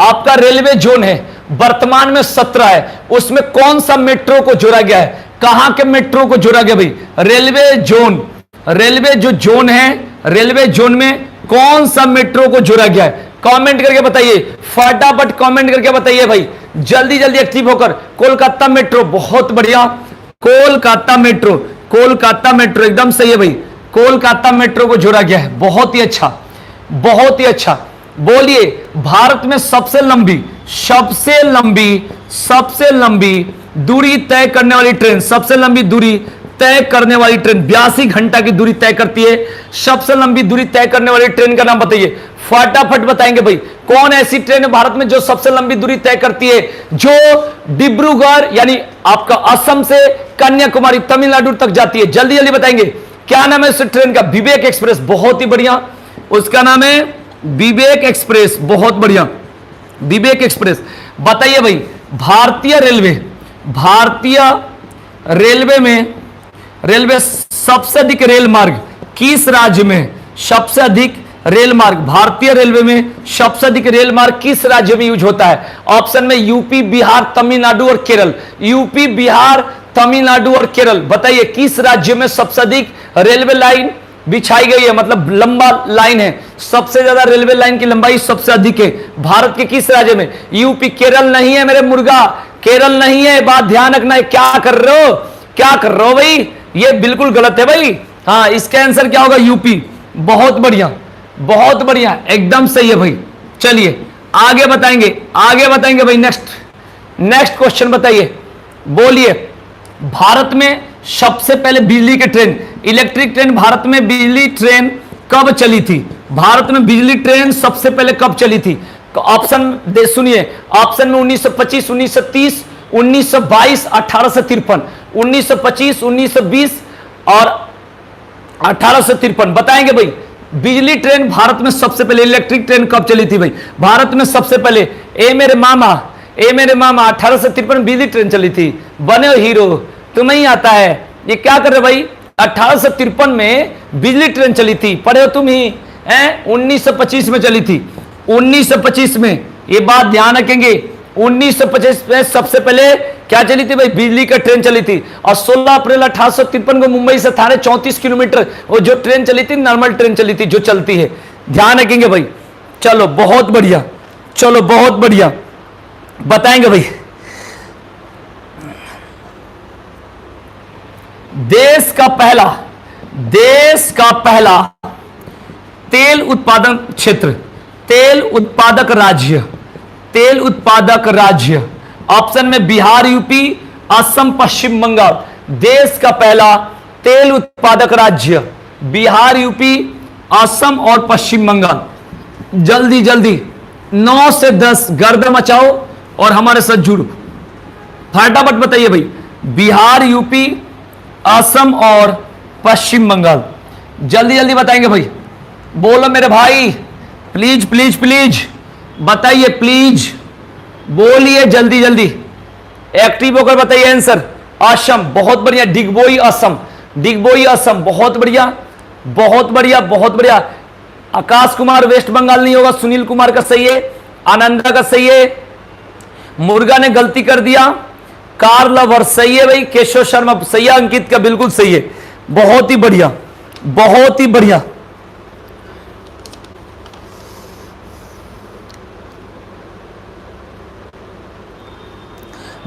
आपका रेलवे जोन है वर्तमान में 17 है, उसमें कौन सा मेट्रो को जोड़ा गया है? कहां के मेट्रो को जोड़ा गया भाई? रेलवे जोन, रेलवे जो जोन है, रेलवे जोन में कौन सा मेट्रो को जोड़ा गया है? कमेंट करके बताइए, फटाफट कमेंट करके बताइए भाई, जल्दी जल्दी एक्टिव होकर। कोलकाता मेट्रो, बहुत बढ़िया। कोलकाता मेट्रो, कोलकाता मेट्रो एकदम सही है भाई। कोलकाता मेट्रो को जोड़ा गया है, बहुत ही अच्छा, बहुत ही अच्छा। बोलिए भारत में सबसे लंबी, सबसे लंबी, सबसे लंबी दूरी तय करने वाली ट्रेन, सबसे लंबी दूरी तय करने वाली ट्रेन 82 घंटा की दूरी तय करती है। सबसे लंबी दूरी तय करने वाली ट्रेन का नाम बताइए, फटाफट बताएंगे भाई। कौन ऐसी ट्रेन है भारत में जो सबसे लंबी दूरी तय करती है, जो डिब्रूगढ़ यानी आपका असम से कन्याकुमारी तमिलनाडु तक जाती है? जल्दी जल्दी बताएंगे, क्या नाम है उस ट्रेन का? विवेक एक्सप्रेस, बहुत ही बढ़िया। उसका नाम है विवेक एक्सप्रेस, बहुत बढ़िया, विवेक एक्सप्रेस। बताइए भाई, भारतीय रेलवे, भारतीय रेलवे में, रेलवे सबसे अधिक रेल मार्ग किस राज्य में? सबसे अधिक रेल मार्ग, भारतीय रेलवे में सबसे अधिक रेल मार्ग किस राज्य में यूज होता है? ऑप्शन में यूपी, बिहार, तमिलनाडु और केरल। यूपी, बिहार, तमिलनाडु और केरल। बताइए किस राज्य में सबसे अधिक रेलवे लाइन बिछाई गई है, मतलब लंबा लाइन है, सबसे ज्यादा रेलवे लाइन की लंबाई सबसे अधिक है भारत के किस राज्य में? यूपी। केरल नहीं है मेरे मुर्गा, केरल नहीं है, बात ध्यान रखना है। क्या कर रहे हो, क्या कर रहे हो भाई? ये बिल्कुल गलत है भाई। हाँ इसका आंसर क्या होगा? यूपी। बहुत बढ़िया, बहुत बढ़िया, एकदम सही है भाई। चलिए आगे बताएंगे, आगे बताएंगे भाई। नेक्स्ट क्वेश्चन बताइए, बोलिए। भारत में सबसे पहले बिजली की ट्रेन, इलेक्ट्रिक ट्रेन, भारत में बिजली ट्रेन कब चली थी? भारत में बिजली ट्रेन सबसे पहले कब चली थी? ऑप्शन दे सुनिए। ऑप्शन में 1925, 1930, 1922, 1853, 1925, 1920 और 1853 बताएंगे भाई। बिजली ट्रेन भारत में सबसे पहले, इलेक्ट्रिक ट्रेन कब चली थी भाई भारत में सबसे पहले? ए मेरे मामा, 1853 बिजली ट्रेन चली थी। बने हो हीरो, तुम्हें ही आता है। ये क्या कर रहे भाई? 1853 में बिजली ट्रेन चली थी, पढ़े हो तुम ही हैं? 1925 में चली थी, 1925 में, ये बात ध्यान रखेंगे। 1925 में सबसे पहले क्या चली थी भाई? बिजली का ट्रेन चली थी। और 16 अप्रैल 1853 को मुंबई से थाने 34 किलोमीटर वो जो ट्रेन चली थी, नॉर्मल ट्रेन चली थी जो चलती है, ध्यान रखेंगे भाई। चलो बहुत बढ़िया, चलो बहुत बढ़िया, बताएंगे भाई। देश का पहला तेल उत्पादन क्षेत्र, तेल उत्पादक राज्य, ऑप्शन में बिहार, यूपी, असम, पश्चिम बंगाल। देश का पहला तेल उत्पादक राज्य बिहार, यूपी, असम और पश्चिम बंगाल। जल्दी जल्दी 9 से 10 गर्दन मचाओ और हमारे साथ जुड़ो, फटाफट बताइए भाई। बिहार, यूपी, असम और पश्चिम बंगाल, जल्दी जल्दी बताएंगे भाई। बोलो मेरे भाई, प्लीज प्लीज प्लीज बताइए, प्लीज बोलिए जल्दी जल्दी, एक्टिव होकर बताइए आंसर। असम, बहुत बढ़िया। डिगबोई असम, डिगबोई असम, बहुत बढ़िया बहुत बढ़िया बहुत बढ़िया। आकाश कुमार वेस्ट बंगाल नहीं होगा, सुनील कुमार का सही है, आनंदा का सही है, मुर्गा ने गलती कर दिया, कार लवर सही है भाई, केशव शर्मा सही है, अंकित का बिल्कुल सही है, बहुत ही बढ़िया बहुत ही बढ़िया।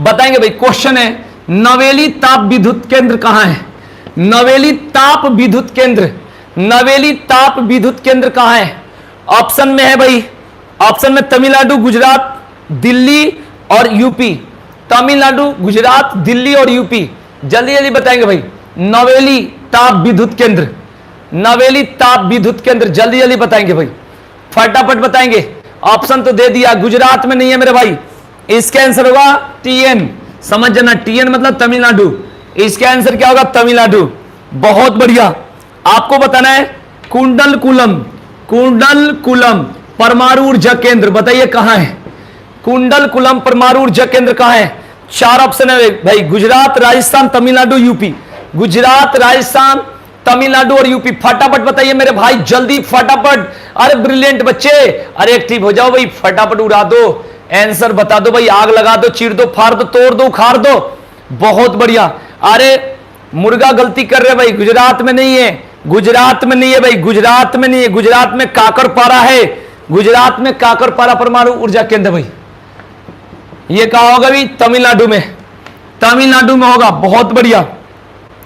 बताएंगे भाई। क्वेश्चन है, नवेली ताप विद्युत केंद्र कहां है? नवेली ताप विद्युत केंद्र, नवेली ताप विद्युत केंद्र कहां है? ऑप्शन में है भाई, ऑप्शन में तमिलनाडु, गुजरात, दिल्ली और यूपी। तमिलनाडु, गुजरात, दिल्ली और यूपी, जल्दी जल्दी बताएंगे भाई। नवेली ताप विद्युत केंद्र, नवेली ताप विद्युत केंद्र, जल्दी जल्दी बताएंगे भाई, फटाफट बताएंगे। ऑप्शन तो दे दिया, गुजरात में नहीं है मेरे भाई, इसका आंसर होगा टीएन, समझ जाना, टीएन मतलब तमिलनाडु, इसका आंसर क्या होगा? तमिलनाडु। बहुत बढ़िया। आपको बताना है कुंडलकुलम, कुंडलकुलम परमाणु ऊर्जा केंद्र, बताइए कहां है? कुंडलकुलम परमाणु ऊर्जा केंद्र कहां है? 4 ऑप्शन है भाई, गुजरात, राजस्थान, तमिलनाडु, यूपी। गुजरात, राजस्थान, तमिलनाडु और यूपी, फटाफट बताइए मेरे भाई, जल्दी फटाफट। अरे ब्रिलियंट बच्चे, अरे एक्टिव हो जाओ भाई, फटाफट उड़ा दो, आंसर बता दो भाई, आग लगा दो, चीर दो, फाड़ दो, तोड़ दो, उखाड़ दो, बहुत बढ़िया। अरे मुर्गा गलती कर रहे भाई, गुजरात में नहीं है, गुजरात में नहीं है भाई, गुजरात में नहीं है, गुजरात में काकरपारा है, गुजरात में काकरपारा परमाणु ऊर्जा केंद्र भाई। ये कहा होगा भाई? तमिलनाडु में, तमिलनाडु में होगा। बहुत बढ़िया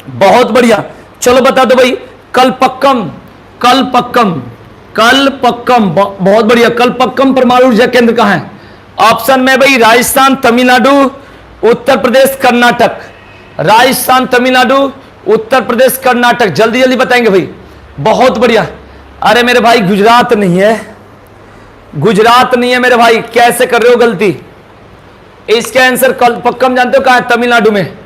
बहुत बढ़िया। चलो बता दो भाई, कलपक्कम, कलपक्कम, कलपक्कम, बहुत बढ़िया। कलपक्कम परमाणु ऊर्जा केंद्र कहां है? ऑप्शन में भाई राजस्थान, तमिलनाडु, उत्तर प्रदेश, कर्नाटक। राजस्थान, तमिलनाडु, उत्तर प्रदेश, कर्नाटक, जल्दी जल्दी बताएंगे भाई, बहुत बढ़िया। अरे मेरे भाई गुजरात नहीं है, गुजरात नहीं है मेरे भाई, कैसे कर रहे हो गलती? इसका आंसर कलपक्कम जानते हो कहां है? तमिलनाडु में।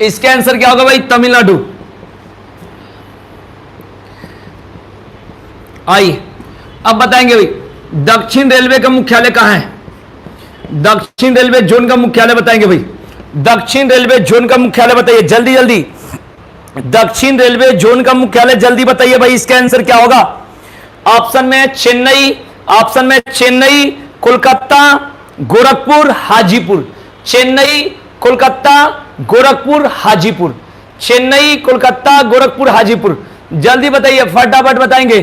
इसका आंसर क्या होगा भाई? तमिलनाडु। आइए अब बताएंगे भाई, दक्षिण रेलवे का मुख्यालय कहां है? दक्षिण रेलवे जोन का मुख्यालय बताएंगे भाई, दक्षिण रेलवे जोन का मुख्यालय बताइए जल्दी जल्दी, दक्षिण रेलवे जोन का मुख्यालय जल्दी बताइए भाई, इसका आंसर क्या होगा? ऑप्शन में चेन्नई, ऑप्शन में चेन्नई, कोलकाता, गोरखपुर, हाजीपुर। चेन्नई, कोलकाता, गोरखपुर, हाजीपुर। चेन्नई, कोलकाता, गोरखपुर, हाजीपुर, जल्दी बताइए, फटाफट बताएंगे।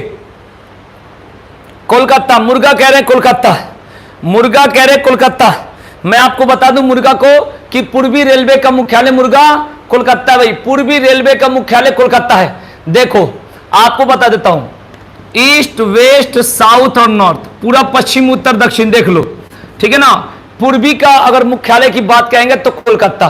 कोलकाता, मुर्गा कह रहे हैं कोलकाता, मुर्गा कह रहे कोलकाता। मैं आपको बता दूं मुर्गा को कि पूर्वी रेलवे का मुख्यालय मुर्गा कोलकाता भाई, पूर्वी रेलवे का मुख्यालय कोलकाता है। देखो आपको बता देता हूं, ईस्ट, वेस्ट, साउथ और नॉर्थ, पूरा पश्चिम, उत्तर, दक्षिण देख लो, ठीक है ना। पूर्वी का अगर मुख्यालय की बात कहेंगे तो कोलकाता,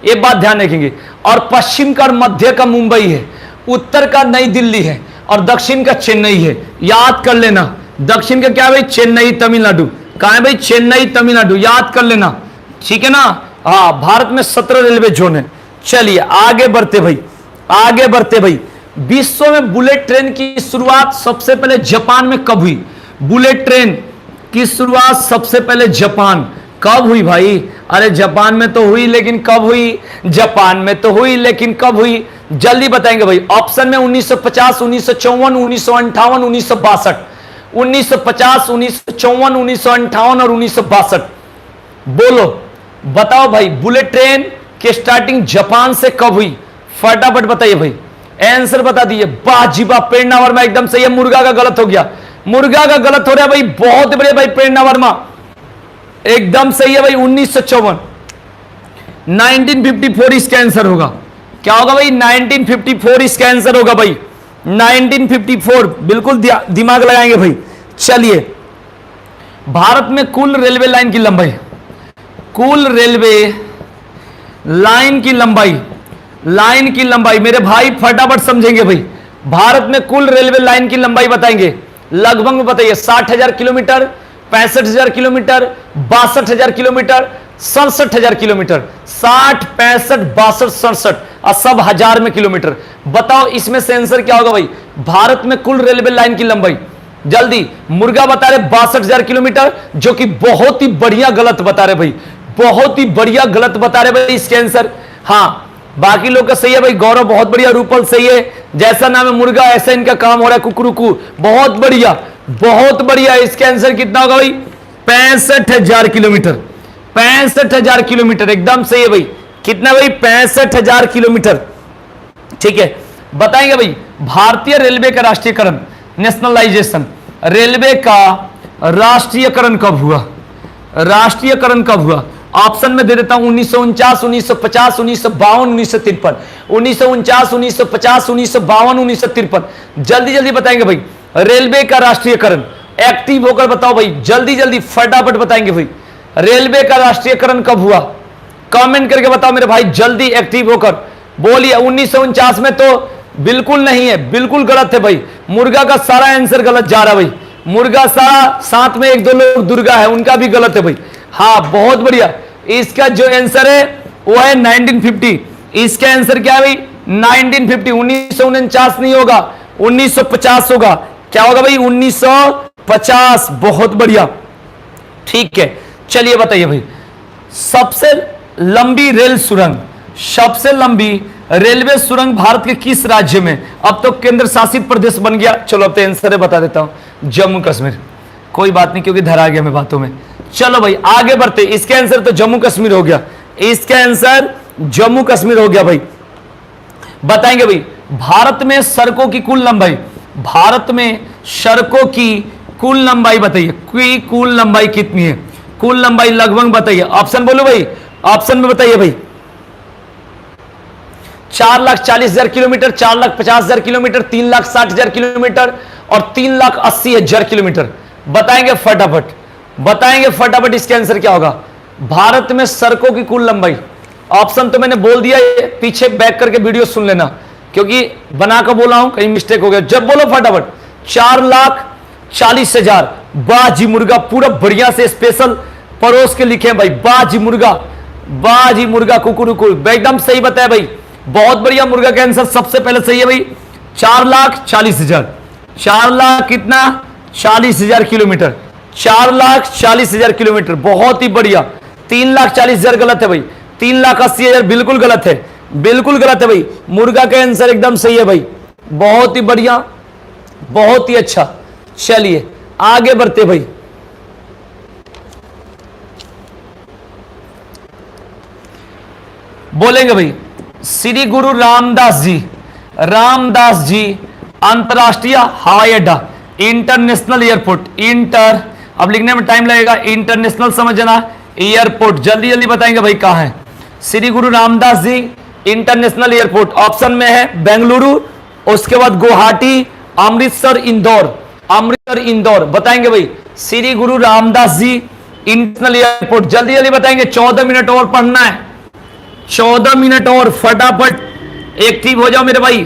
ये बात ध्यान रखेंगे। और पश्चिम का और मध्य का मुंबई है, उत्तर का नई दिल्ली है और दक्षिण का चेन्नई है। याद कर लेना, दक्षिण का क्या है भाई, चेन्नई तमिलनाडु। कहां है भाई, चेन्नई तमिलनाडु, याद कर लेना, ठीक है ना। हाँ, भारत में 17 रेलवे जोन है। चलिए आगे बढ़ते भाई, आगे बढ़ते भाई। विश्व में बुलेट ट्रेन की शुरुआत सबसे पहले जापान में कब हुई? बुलेट ट्रेन की शुरुआत सबसे पहले जापान कब हुई भाई? अरे जापान में तो हुई, लेकिन कब हुई? जापान में तो हुई, लेकिन कब हुई? जल्दी बताएंगे भाई। ऑप्शन में 1950, 1954, 1958, 1962। 1950, 1954, 1958 और 1962। बोलो, बताओ भाई, बुलेट ट्रेन की स्टार्टिंग जापान से कब हुई? फटाफट बताइए भाई, आंसर बता दीजिए। वाह जी वाह, प्रेरणा वर्मा एकदम सही है। मुर्गा का गलत हो गया, मुर्गा का गलत हो रहा है भाई, बहुत बढ़िया भाई, प्रेरणा वर्मा एकदम सही है भाई। 1954, 1954 इसका आंसर होगा। क्या होगा भाई? 1954 इसका आंसर होगा भाई, 1954। बिल्कुल दिमाग लगाएंगे भाई। चलिए, भारत में कुल रेलवे लाइन की लंबाई, कुल रेलवे लाइन की लंबाई, लाइन की लंबाई मेरे भाई फटाफट समझेंगे भाई। भारत में कुल रेलवे लाइन की लंबाई बताएंगे, लगभग में बताइए। 60,000 किलोमीटर, 65,000 किलोमीटर, 62,000 किलोमीटर, 67,000 किलोमीटर। 60, 65, 62, 67 और सब हजार में किलोमीटर। बताओ इसमें से आंसर क्या होगा भाई? भारत में कुल रेलवे लाइन की लंबाई, जल्दी। मुर्गा बता रहे 62,000 किलोमीटर, जो कि बहुत ही बढ़िया गलत बता रहे भाई, बहुत ही बढ़िया गलत बता रहे भाई इसके आंसर। हाँ, बाकी लोग का सही है भाई। गौरव बहुत बढ़िया, रूपल सही है, जैसा नाम है मुर्गा ऐसा इनका काम हो रहा है, कुकरुकू, बहुत बढ़िया, बहुत बढ़िया। इसका आंसर कितना होगा भाई? 65,000 किलोमीटर, 65,000 किलोमीटर एकदम सही है भाई। कितना भाई? 65,000 किलोमीटर, ठीक है। बताएंगे भाई, भारतीय रेलवे का राष्ट्रीयकरण, नेशनलाइजेशन, रेलवे का राष्ट्रीयकरण कब हुआ? राष्ट्रीयकरण कब हुआ? ऑप्शन में दे देता हूं, 1949, 1950, 1952, 1953। 1949, 1950, 1952, 1953। जल्दी जल्दी बताएंगे भाई। रेलवे का राष्ट्रीयकरण एक्टिव होकर बताओ भाई, जल्दी जल्दी फटाफट बताएंगे भाई। रेलवे का राष्ट्रीयकरण कब हुआ? कमेंट करके बताओ मेरे भाई, जल्दी एक्टिव होकर बोलिए। 1949 में तो बिल्कुल नहीं है, बिल्कुल गलत है भाई। मुर्गा का सारा आंसर गलत जा रहा है भाई, मुर्गा सारा, साथ में एक दो लोग दुर्गा है, उनका भी गलत है भाई। हाँ, बहुत बढ़िया। इसका जो आंसर है वो है 1950। इसका आंसर क्या है भाई? 1950। 1949 नहीं होगा, 1950 होगा। क्या होगा भाई? 1950। बहुत बढ़िया, ठीक है। चलिए बताइए भाई, सबसे लंबी रेल सुरंग, सबसे लंबी रेलवे सुरंग भारत के किस राज्य में? अब तो केंद्र शासित प्रदेश बन गया। चलो अब तो आंसर बता देता हूं, जम्मू कश्मीर। कोई बात नहीं, क्योंकि धरा गया मैं बातों में। चलो भाई आगे बढ़ते। इसका आंसर तो जम्मू कश्मीर हो गया, इसका आंसर जम्मू कश्मीर हो गया भाई। बताएंगे भाई, भारत में सड़कों की कुल लंबाई, भारत में सड़कों की कुल लंबाई बताइए, कुल लंबाई कितनी है? कुल लंबाई लगभग बताइए। ऑप्शन बोलो भाई, ऑप्शन में बताइए भाई। 4,40,000 किलोमीटर, 4,50,000 किलोमीटर, 3,60,000 किलोमीटर और 3,80,000 किलोमीटर। बताएंगे फटाफट, बताएंगे फटाफट इसका आंसर क्या होगा? भारत में सड़कों की कुल लंबाई, ऑप्शन तो मैंने बोल दिया, पीछे बैक करके वीडियो सुन लेना, क्योंकि बना कर बोला हूं, कहीं मिस्टेक हो गया। जब बोलो फटाफट। 4,40,000। बाजी मुर्गा पूरा बढ़िया से स्पेशल परोस के लिखे भाई। बाजी मुर्गा, बाजी मुर्गा, कुकुरुकु एकदम सही बताया भाई, बहुत बढ़िया। मुर्गा का आंसर सबसे पहले सही है भाई। 4,40,000, 4,00,000 कितना? 40,000 किलोमीटर, 4,40,000 किलोमीटर, बहुत ही बढ़िया। 3,40,000 गलत है भाई, 3,80,000 बिल्कुल गलत है, बिल्कुल गलत है भाई। मुर्गा का आंसर एकदम सही है भाई, बहुत ही बढ़िया, बहुत ही अच्छा। चलिए आगे बढ़ते भाई। बोलेंगे भाई, श्री गुरु रामदास जी, रामदास जी अंतरराष्ट्रीय हवाई अड्डा, इंटरनेशनल एयरपोर्ट, इंटर, अब लिखने में टाइम लगेगा, इंटरनेशनल समझना, एयरपोर्ट, जल्दी जल्दी बताएंगे भाई कहां है? श्री गुरु Ramdas ji international airport, option में है बेंगलुरु, उसके बाद गुवाहाटी, अमृतसर, इंदौर, अमृतसर, इंदौर। बताएंगे भाई, श्री गुरु रामदास जी इंटरनेशनल एयरपोर्ट, जल्दी जल्दी बताएंगे। 14 मिनट और पढ़ना है, 14 मिनट और फटाफट एक्टिव हो जाओ मेरे भाई,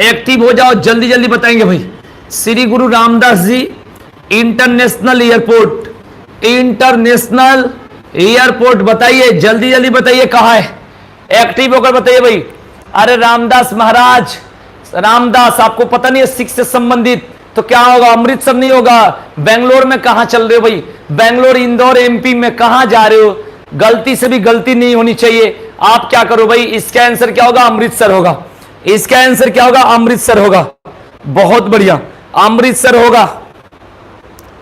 एक्टिव हो जाओ, जल्दी जल्दी बताएंगे भाई। श्री गुरु Ramdas ji international airport, international airport बताइए, जल्दी जल्दी बताइए कहां है, एक्टिव होकर बताइए भाई। अरे रामदास महाराज, रामदास आपको पता नहीं है सिख से संबंधित, तो क्या होगा, अमृतसर नहीं होगा, बेंगलोर में कहां चल रहे हो भाई, बेंगलोर इंदौर एमपी में कहां जा रहे हो, गलती से भी गलती नहीं होनी चाहिए। आप क्या करो भाई, इसका आंसर क्या होगा, अमृतसर होगा, इसका आंसर क्या होगा, अमृतसर होगा। बहुत बढ़िया, अमृतसर होगा,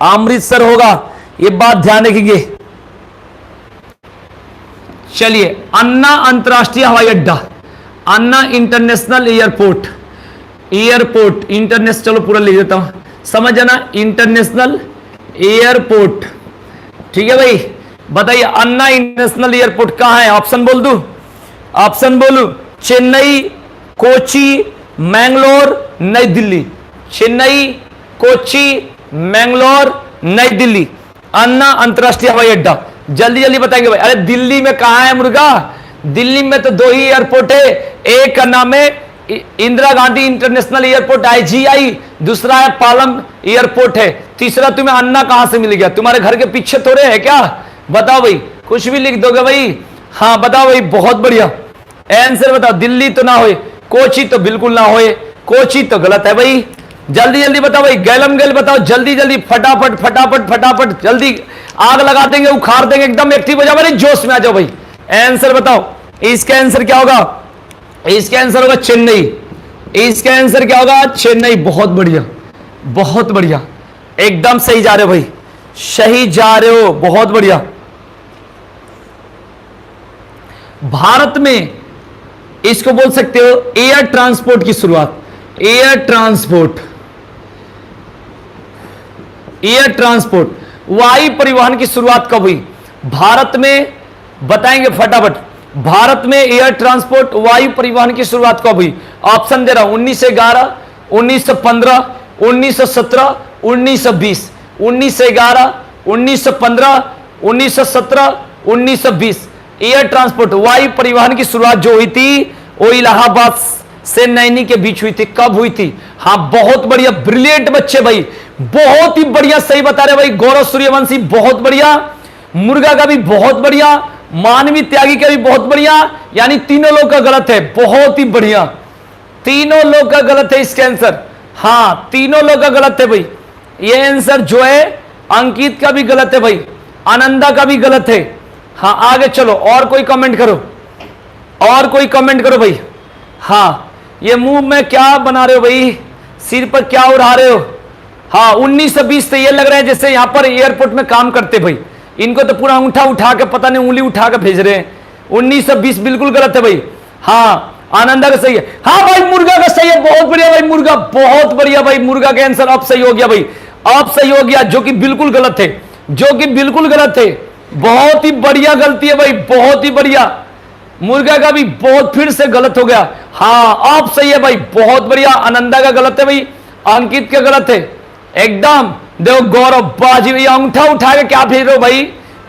अमृतसर होगा, ये बात ध्यान रखिए। चलिए, अन्ना अंतरराष्ट्रीय हवाई अड्डा, अन्ना इंटरनेशनल एयरपोर्ट, एयरपोर्ट इंटरनेशनल, चलो पूरा लिख देता हूं, समझ जाना, इंटरनेशनल एयरपोर्ट, ठीक है भाई। बताइए अन्ना इंटरनेशनल एयरपोर्ट कहां है, ऑप्शन बोल दूं, ऑप्शन बोलूं, चेन्नई, कोची, मैंगलोर, नई दिल्ली, चेन्नई, कोची, मैंगलोर, नई दिल्ली, अन्ना अंतरराष्ट्रीय हवाई अड्डा, जल्दी जल्दी बताएंगे भाई। अरे दिल्ली में कहां है मुर्गा, दिल्ली में तो 2 ही एयरपोर्ट है, एक का नाम है Indira Gandhi international airport IGI, दूसरा है पालम एयरपोर्ट है, तीसरा तुम्हें अन्ना कहां से मिल गया, तुम्हारे घर के पीछे थोड़े है क्या, बताओ भाई, कुछ भी लिख दोगे भाई, हाँ बताओ भाई, बहुत बढ़िया आंसर बताओ। दिल्ली तो ना होए, कोची तो बिल्कुल ना होए, कोची तो गलत है भाई, जल्दी जल्दी बताओ भाई, गैलम गैल बताओ, जल्दी जल्दी, फटाफट फटाफट फटाफट, जल्दी आग लगा देंगे, उखाड़ देंगे, एकदम एक्टिव हो जाओ भाई, जोश में आ जाओ भाई, आंसर बताओ। इसका आंसर क्या होगा, इसका आंसर होगा चेन्नई, इसका आंसर क्या होगा, चेन्नई। बहुत बढ़िया, बहुत बढ़िया, एकदम सही जा रहे हो भाई, सही जा रहे हो, बहुत बढ़िया। भारत में इसको बोल सकते हो एयर ट्रांसपोर्ट की शुरुआत, एयर ट्रांसपोर्ट, एयर ट्रांसपोर्ट, वायु परिवहन की शुरुआत कब हुई भारत में, बताएंगे फटाफट। भारत में एयर ट्रांसपोर्ट वायु परिवहन की शुरुआत कब हुई, ऑप्शन दे रहा हूं, 1911, 1915, 1917, 1920, 1911, 1915, 1917, 1920। एयर ट्रांसपोर्ट वायु परिवहन की शुरुआत जो हुई थी वो इलाहाबाद से नैनी के बीच हुई थी, कब हुई थी, हाँ बहुत बढ़िया, ब्रिलियंट बच्चे भाई, बहुत ही बढ़िया सही बता रहे भाई। गौरव सूर्यवंशी बहुत बढ़िया, मुर्गा का भी बहुत बढ़िया, मानवी त्यागी का भी बहुत बढ़िया, यानी तीनों लोग का गलत है, बहुत ही बढ़िया, तीनों लोग का गलत है इसका आंसर, हाँ तीनों लोग का गलत है भाई। ये आंसर जो है अंकित का भी गलत है भाई, आनंदा का भी गलत है। हाँ आगे चलो, और कोई कमेंट करो, और कोई कमेंट करो भाई। हाँ ये मुंह में क्या बना रहे हो भाई, सिर पर क्या उड़ा रहे हो, हाँ 1920 से ये लग रहा है जैसे यहां पर एयरपोर्ट में काम करते भाई, इनको तो पूरा अंगूठा उठा के पता नहीं उंगली उठा के भेज रहे हैं। 1920 बिल्कुल गलत है भाई। हाँ आनंदा का सही है, हाँ भाई मुर्गा का सही है, बहुत बढ़िया भाई, मुर्गा बहुत बढ़िया भाई, मुर्गा का आंसर अब सही हो गया भाई, अब सही हो गया, जो कि बिल्कुल गलत है, जो कि बिल्कुल गलत है, बहुत ही बढ़िया गलती है भाई, बहुत ही बढ़िया। मुर्गा का भी बहुत फिर से गलत हो गया, हाँ अब सही है भाई, बहुत बढ़िया। आनंदा का गलत है भाई, अंकित का गलत है एकदम। देखो गौरव बाजी भैया अंगूठा उठा के क्या भेज रहे हो भाई,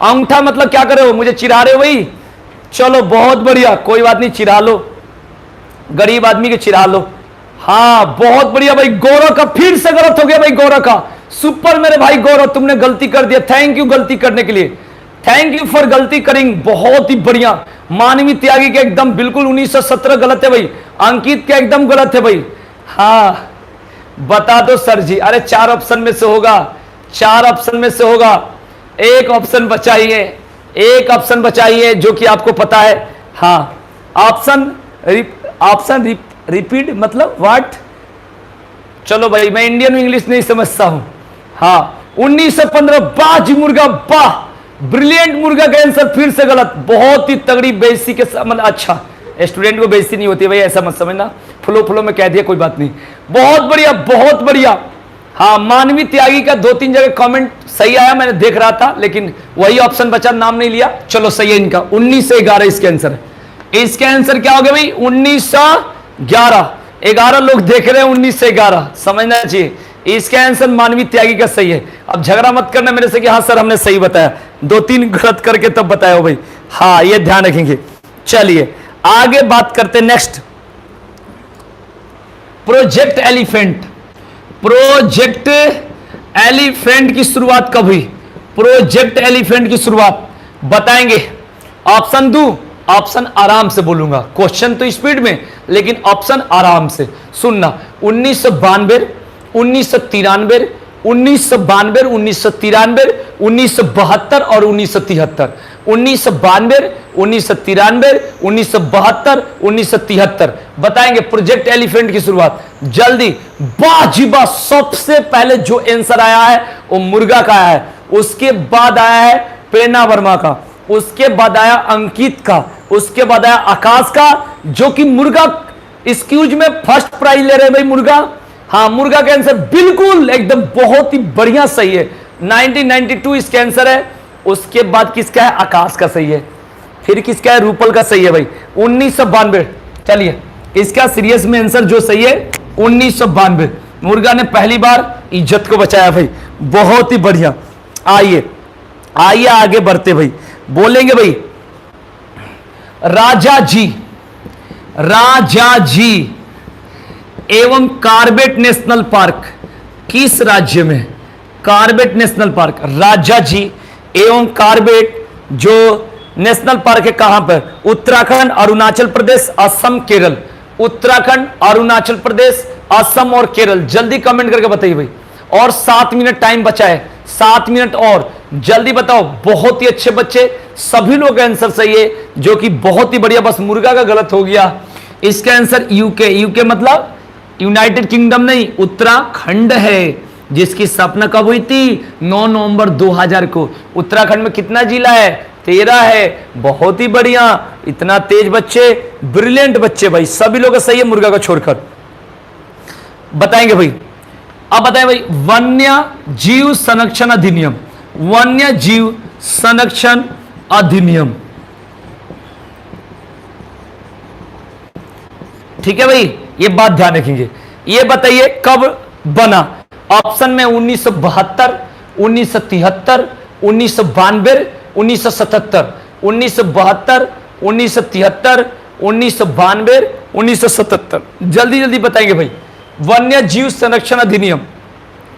अंगूठा मतलब क्या कर रहे हो, मुझे चिढ़ा रहे हो भाई, चलो बहुत बढ़िया, कोई बात नहीं, चिढ़ा लो, गरीब आदमी के चिढ़ा लो। हाँ बहुत बढ़िया भाई, गौरव का फिर से गलत हो गया भाई, गौरव का सुपर मेरे भाई गौरव, तुमने गलती कर दिया, थैंक यू गलती करने के लिए, थैंक यू फॉर गलती करिंग, बहुत ही बढ़िया। मानवी त्यागी के एकदम बिल्कुल 1917 गलत है भाई, अंकित के एकदम गलत है भाई। हाँ बता दो सर जी, अरे 4 ऑप्शन में से होगा, 4 ऑप्शन में से होगा, एक ऑप्शन बचाइए, एक ऑप्शन बचाइए जो कि आपको पता है। हाँ ऑप्शन ऑप्शन रिपीट मतलब व्हाट, चलो भाई मैं इंडियन इंग्लिश नहीं समझता हूं। हाँ 1915, बाज मुर्गा, वाह ब्रिलियंट, मुर्गा का आंसर फिर से गलत, बहुत ही तगड़ी बेइज्जती के मतलब, अच्छा स्टूडेंट को बेइज्जती नहीं होती भाई, ऐसा मत समझना, फ्लो फ्लो में कह दिया कोई बात नहीं, बहुत बढ़िया बहुत बढ़िया। हाँ मानवी त्यागी का 2-3 जगह कमेंट सही आया, मैंने देख रहा था, लेकिन वही ऑप्शन बचा, नाम नहीं लिया, चलो सही है इनका, 19 से 11 इसके आंसर है। इसके आंसर क्या हो गया भाई, 1911, 11 लोग देख रहे हैं, 19 से 11 समझना चाहिए। इसका आंसर मानवी त्यागी का सही है। अब झगड़ा मत करना मेरे से कि हाँ सर हमने सही बताया, 2-3 गलत करके तब बताया हो भाई, हाँ ये ध्यान रखेंगे। चलिए आगे बात करते next, project elephant. Project elephant की शुरुआत कब हुई? प्रोजेक्ट एलिफेंट की शुरुआत बताएंगे। ऑप्शन दू? ऑप्शन आराम से बोलूंगा, क्वेश्चन तो स्पीड में लेकिन ऑप्शन आराम से सुनना। 1992, 1993, 1992, 1993, 1972 और 1973। 1992, 1993, 1972, 1973 बताएंगे प्रोजेक्ट एलिफेंट की शुरुआत जल्दी। बाजीबा सबसे पहले जो आंसर आया है वो मुर्गा का आया है, उसके बाद आया है प्रेरणा वर्मा का, उसके बाद आया अंकित का, उसके बाद आया आकाश का, जो कि मुर्गा एक्सक्यूज में फर्स्ट प्राइज ले रहे हैं भाई मुर्गा। हाँ, मुर्गा का आंसर बिल्कुल एकदम बहुत ही बढ़िया सही है। 1992 इसका आंसर है। उसके बाद किसका है? आकाश का सही है। फिर किसका है? रूपल का सही है भाई। 1992। चलिए इसका सीरियस में आंसर जो सही है 1992। मुर्गा ने पहली बार इज्जत को बचाया भाई, बहुत ही बढ़िया। आइए आइए आगे बढ़ते भाई, बोलेंगे भाई राजा जी, राजा जी एवं कार्बेट नेशनल पार्क किस राज्य में? कार्बेट नेशनल पार्क, राजा जी एवं कार्बेट जो नेशनल पार्क है कहां पर? उत्तराखंड, अरुणाचल प्रदेश, असम, केरल। उत्तराखंड, अरुणाचल प्रदेश, असम और केरल। जल्दी कमेंट करके बताइए भाई। और 7 मिनट टाइम बचा है, 7 मिनट और जल्दी बताओ। बहुत ही अच्छे बच्चे, सभी लोग का आंसर सही है, जो कि बहुत ही बढ़िया। बस मुर्गा का गलत हो गया। इसका आंसर यूके। यूके मतलब यूनाइटेड किंगडम नहीं, उत्तराखंड है, जिसकी स्थापना कब हुई थी? 9 नवंबर 2000 को। उत्तराखंड में कितना जिला है? 13 है। बहुत ही बढ़िया, इतना तेज बच्चे, ब्रिलियंट बच्चे भाई, सभी लोग का सही है मुर्गा का छोड़कर। बताएंगे भाई, अब बताएं भाई वन्य जीव संरक्षण अधिनियम। वन्य जीव संरक्षण अधिनियम, ठीक है भाई, ये बात ध्यान रखेंगे। ये बताइए कब बना? ऑप्शन में 1972, 1973, 1992, 1977। 1972, 1973, 1992, 1977। जल्दी जल्दी बताएंगे भाई। वन्य जीव संरक्षण अधिनियम,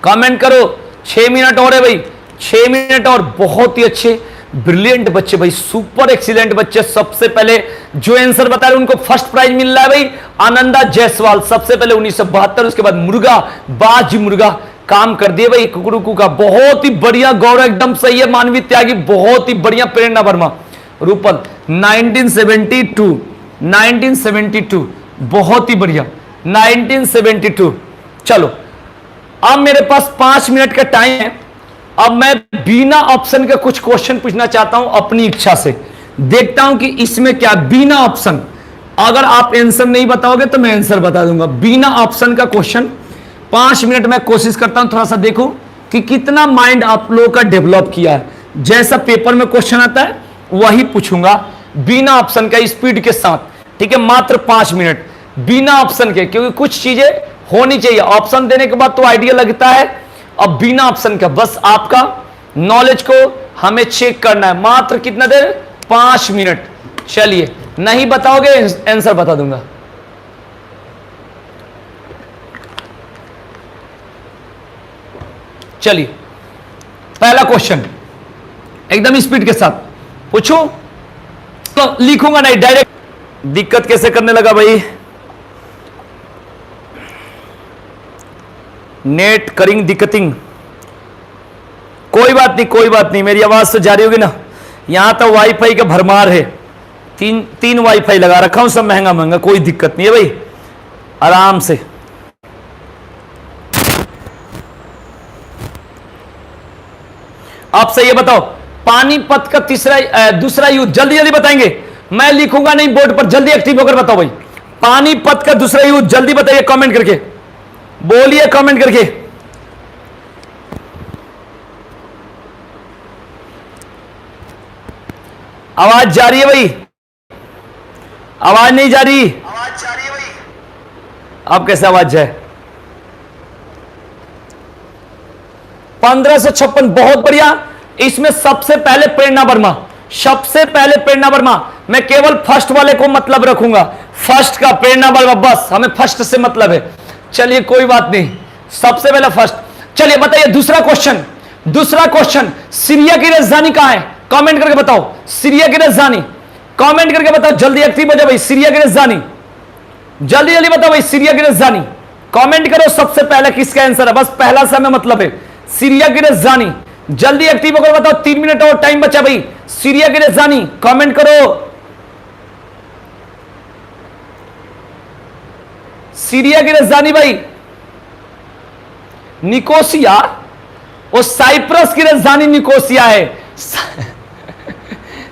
कमेंट करो। 6 मिनट और है भाई, 6 मिनट और। बहुत ही अच्छे ब्रिलियंट बच्चे भाई, सुपर एक्सीलेंट बच्चे। सबसे पहले जो आंसर बता रहे उनको फर्स्ट प्राइज मिल रहा है भाई, आनंदा जायसवाल। सबसे पहले 1972, उसके बाद मुर्गा, बाज मुर्गा काम कर दिए भाई कुकड़ू का। बहुत ही बढ़िया गौरव, एकदम सही है। मानवी त्यागी, बहुत ही बढ़िया। प्रेरणा वर्मा, रूपल 1972, 1972 बहुत ही बढ़िया, 1972। चलो अब मेरे पास 5 मिनट का टाइम है। अब मैं बिना ऑप्शन के कुछ क्वेश्चन पूछना चाहता हूं अपनी इच्छा से। देखता हूं कि इसमें क्या बिना ऑप्शन, अगर आप आंसर नहीं बताओगे तो मैं आंसर बता दूंगा। बिना ऑप्शन का क्वेश्चन 5 मिनट में कोशिश करता हूं, थोड़ा सा देखूं कि कितना माइंड आप लोगों का डेवलप किया है। जैसा पेपर में क्वेश्चन आता है वही पूछूंगा, बिना ऑप्शन का, स्पीड के साथ, ठीक है। मात्र 5 मिनट बिना ऑप्शन के, क्योंकि कुछ चीजें होनी चाहिए। ऑप्शन देने के बाद तो आइडिया लगता है, अब बिना ऑप्शन का बस आपका नॉलेज को हमें चेक करना है। मात्र कितना देर? 5 मिनट। चलिए, नहीं बताओगे आंसर बता दूंगा। चलिए पहला क्वेश्चन एकदम स्पीड के साथ पूछूं तो लिखूंगा नहीं, डायरेक्ट। दिक्कत कैसे करने लगा भाई? नेट करिंग दिक्कतिंग, कोई बात नहीं, कोई बात नहीं। मेरी आवाज तो जारी होगी ना। यहां तो वाईफाई का भरमार है, तीन वाईफाई लगा रखा हूं, सब महंगा महंगा, कोई दिक्कत नहीं है भाई, आराम से। आप सही है, बताओ पानीपत का दूसरा युद्ध, जल्दी जल्दी बताएंगे। मैं लिखूंगा नहीं बोर्ड पर, जल्दी एक्टिव होकर बताओ भाई। पानीपत का दूसरा युद्ध, जल्दी बताइए कमेंट करके, बोलिए कमेंट करके। आवाज जा रही है भाई? आवाज नहीं जा रही? आवाज जा रही है भाई। अब कैसे आवाज जाए? 1556, बहुत बढ़िया। इसमें सबसे पहले प्रेरणा वर्मा, सबसे पहले प्रेरणा वर्मा, मैं केवल फर्स्ट वाले को मतलब रखूंगा, फर्स्ट का प्रेरणा वर्मा, बस हमें फर्स्ट से मतलब है। चलिए कोई बात नहीं, सबसे पहले फर्स्ट। चलिए बताइए दूसरा क्वेश्चन, दूसरा क्वेश्चन, सीरिया की राजधानी कहां है? कमेंट करके बताओ, सीरिया की राजधानी, कमेंट करके बताओ, जल्दी एक्टिव हो जाओ भाई। सीरिया की राजधानी, जल्दी जल्दी बताओ भाई, सीरिया की राजधानी कमेंट करो। सबसे पहले किसका आंसर है? बस पहला से हमें मतलब है, सीरिया की राजधानी। जल्दी एक्टिव होकर बताओ, 3 मिनट और टाइम बचा भाई। सीरिया की राजधानी कमेंट करो। सीरिया की राजधानी भाई निकोसिया, और साइप्रस की राजधानी निकोसिया है।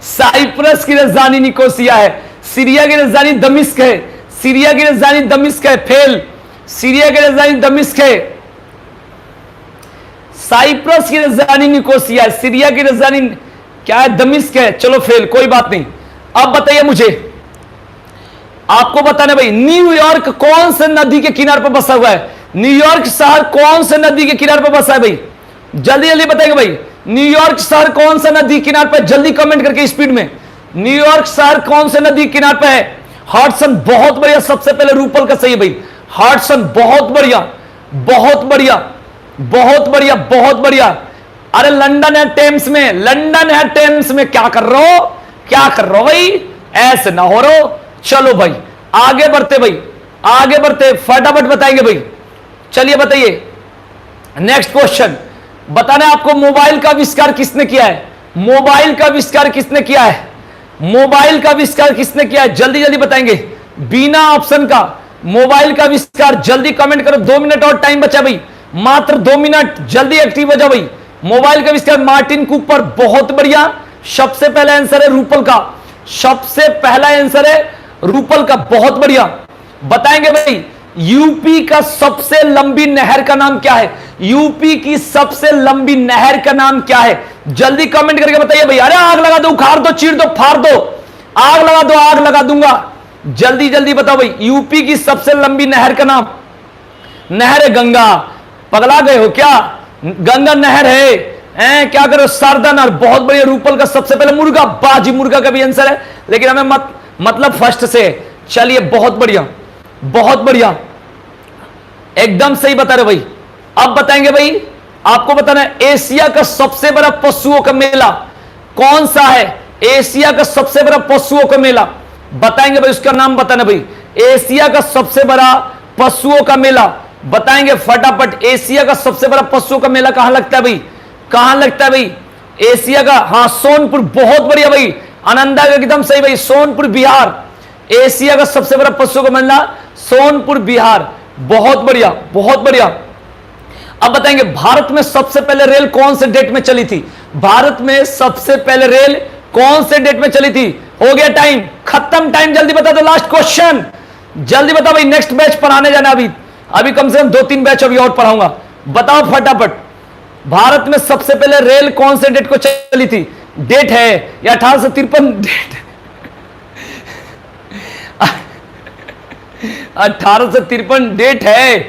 साइप्रस की राजधानी निकोसिया है। सीरिया की राजधानी दमिश्क है। सीरिया की राजधानी दमिश्क है, फेल। सीरिया की राजधानी दमिश्क है। साइप्रस की राजधानी निकोसिया है, सीरिया की राजधानी क्या है? दमिश्क है। चलो फेल, कोई बात नहीं। अब बताइए मुझे, आपको बताना भाई, न्यूयॉर्क कौन से नदी के किनारे पर बसा हुआ है? न्यूयॉर्क शहर कौन से नदी के किनारे पर बसा है भाई? जल्दी जल्दी बताएंगे भाई, न्यूयॉर्क शहर कौन सा नदी किनारे पर? जल्दी कमेंट करके स्पीड में, न्यूयॉर्क शहर कौन से नदी किनारे पर है? हॉटसन, बहुत बढ़िया, सबसे पहले रूपल का सही है भाई। हॉटसन, बहुत बढ़िया, बहुत बढ़िया, बहुत बढ़िया, बहुत बढ़िया। अरे लंदन है टेम्स में, लंदन है टेम्स में। क्या कर रहे हो, क्या कर रहे हो भाई? ऐसे ना हो रहो। चलो भाई आगे बढ़ते भाई, आगे बढ़ते, फटाफट बताएंगे भाई। चलिए बताइए नेक्स्ट क्वेश्चन। बताना है आपको, मोबाइल का आविष्कार किसने किया है? मोबाइल का आविष्कार किसने किया है? मोबाइल का आविष्कार किसने किया है? जल्दी जल्दी बताएंगे, बिना ऑप्शन का। मोबाइल का आविष्कार, जल्दी कमेंट करो, 2 मिनट और टाइम बचा भाई, मात्र 2 मिनट, जल्दी एक्टिव हो जाओ भाई। मोबाइल का आविष्कार मार्टिन कूपर, बहुत बढ़िया। सबसे पहला आंसर है रूपल का, सबसे पहला आंसर है रूपल का, बहुत बढ़िया। बताएंगे भाई, यूपी का सबसे लंबी नहर का नाम क्या है? यूपी की सबसे लंबी नहर का नाम क्या है? जल्दी कमेंट करके बताइए भाई। अरे आग लगा दो, उखाड़ दो, चीर दो, फाड़ दो, आग लगा दो, आग लगा दूंगा। जल्दी जल्दी बताओ भाई, यूपी की सबसे लंबी नहर का नाम? नहर है गंगा। पगला गए हो क्या? गंगा नहर है, क्या करो, शारदा नहर। बहुत बढ़िया, रूपल का सबसे पहले मुर्गा, बाजी मुर्गा का भी आंसर है, लेकिन हमें मतलब फर्स्ट से। चलिए बहुत बढ़िया, बहुत बढ़िया, एकदम सही बता रहे भाई। अब बताएंगे भाई, आपको बताना है एशिया का सबसे बड़ा पशुओं का मेला कौन सा है? एशिया का सबसे बड़ा पशुओं का मेला बताएंगे भाई, उसका नाम बताना भाई। एशिया का सबसे बड़ा पशुओं का मेला बताएंगे फटाफट। एशिया का सबसे बड़ा पशुओं का मेला कहां लगता है भाई? कहां लगता है भाई एशिया का? हाँ सोनपुर, बहुत बढ़िया भाई, आनंदा का एकदम सही भाई, सोनपुर बिहार। एशिया का सबसे बड़ा पशुओं का मेला सोनपुर बिहार, बहुत बढ़िया, बहुत बढ़िया। अब बताएंगे, भारत में सबसे पहले रेल कौन से डेट में चली थी? भारत में सबसे पहले रेल कौन से डेट में चली थी? हो गया टाइम खत्म, टाइम जल्दी बता दो, लास्ट क्वेश्चन जल्दी बताओ भाई। नेक्स्ट बैच पढ़ाने जाना, अभी कम से कम 2-3 बैच अभी और पढ़ाऊंगा, बताओ फटाफट। भारत में सबसे पहले रेल कौन से डेट को चली थी? डेट है या 1853 डेट? 1853 डेट है,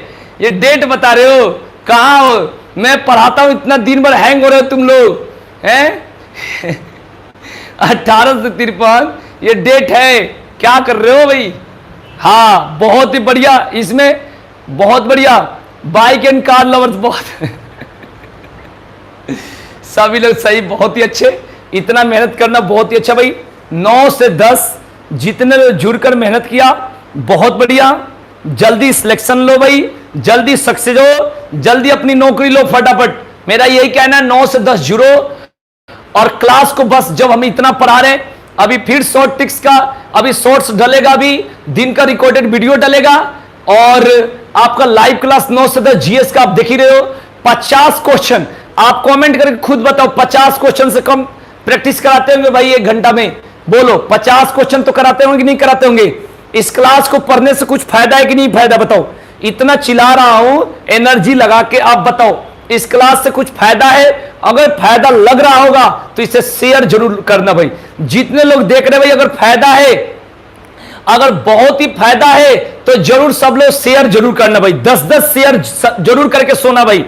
ये डेट बता रहे हो? कहां हो? मैं पढ़ाता हूं, इतना दिन भर हैंग हो रहे हो तुम लोग हैं। 1853 ये डेट है, क्या कर रहे हो भाई? हाँ बहुत ही बढ़िया, इसमें बहुत बढ़िया, बाइक एंड कार लवर्स बहुत सभी लोग सही, बहुत ही अच्छे, इतना मेहनत करना बहुत ही अच्छा भाई। 9 से 10 जितने लोग जुड़कर मेहनत किया, बहुत बढ़िया। जल्दी सिलेक्शन लो भाई, जल्दी सक्सेस हो, जल्दी अपनी नौकरी लो फटाफट। मेरा यही कहना है, 9 से 10 जुड़ो और क्लास को बस, जब हम इतना पढ़ा रहे हैं, अभी फिर शॉर्ट टिक्स का अभी शॉर्ट्स डलेगा, अभी दिन का रिकॉर्डेड वीडियो डलेगा, और आपका लाइव क्लास 9 से 10 जीएस का आप देख ही रहे हो। 50 क्वेश्चन आप कमेंट करके खुद बताओ, 50 क्वेश्चन से कम प्रैक्टिस कराते होंगे भाई 1 घंटा में? बोलो 50 क्वेश्चन तो कराते होंगे कि नहीं कराते होंगे? इस क्लास को पढ़ने से कुछ फायदा है कि नहीं फायदा? बताओ, इतना चिल्ला रहा हूं एनर्जी लगा के, आप बताओ इस क्लास से कुछ फायदा है? अगर फायदा लग रहा होगा तो इसे शेयर जरूर करना भाई। जितने लोग देख रहे भाई, अगर फायदा है, अगर बहुत ही फायदा है तो जरूर सब लोग शेयर जरूर करना भाई, 10-10 शेयर जरूर करके सोना भाई।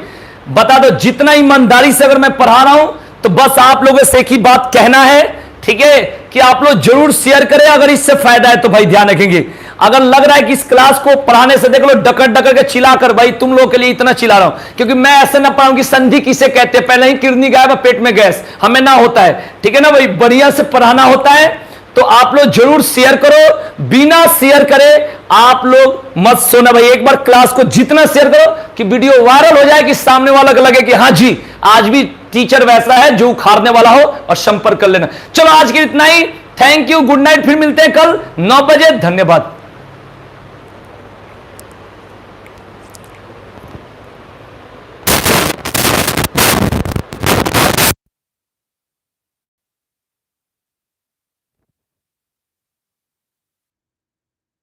बता दो, जितना ईमानदारी से अगर मैं पढ़ा रहा हूं तो बस आप लोगों से एक ही बात कहना है, ठीक है, कि आप लोग जरूर शेयर करें अगर इससे फायदा है तो भाई ध्यान रखेंगे। अगर लग रहा है कि इस क्लास को पढ़ाने से देख लो डकर डकर के चिल्लाकर, भाई तुम लोगों के लिए इतना चिल्ला रहा हूं क्योंकि मैं ऐसे ना पढ़ाऊं कि संधि किसे कहते हैं, पहले ही किडनी गायब है पेट में गैस, हमें ना होता है। ठीक है ना भाई, बढ़िया से पढ़ाना होता है तो आप लोग जरूर शेयर करो, बिना शेयर करे आप लोग मत सोना भाई। एक बार क्लास को जितना शेयर करो कि वीडियो वायरल हो जाए, कि सामने वाला को लगे कि हाँ जी आज भी टीचर वैसा है जो उखाड़ने वाला हो, और संपर्क कर लेना। चलो आज के इतना ही, थैंक यू, गुड नाइट, फिर मिलते हैं कल 9 बजे, धन्यवाद।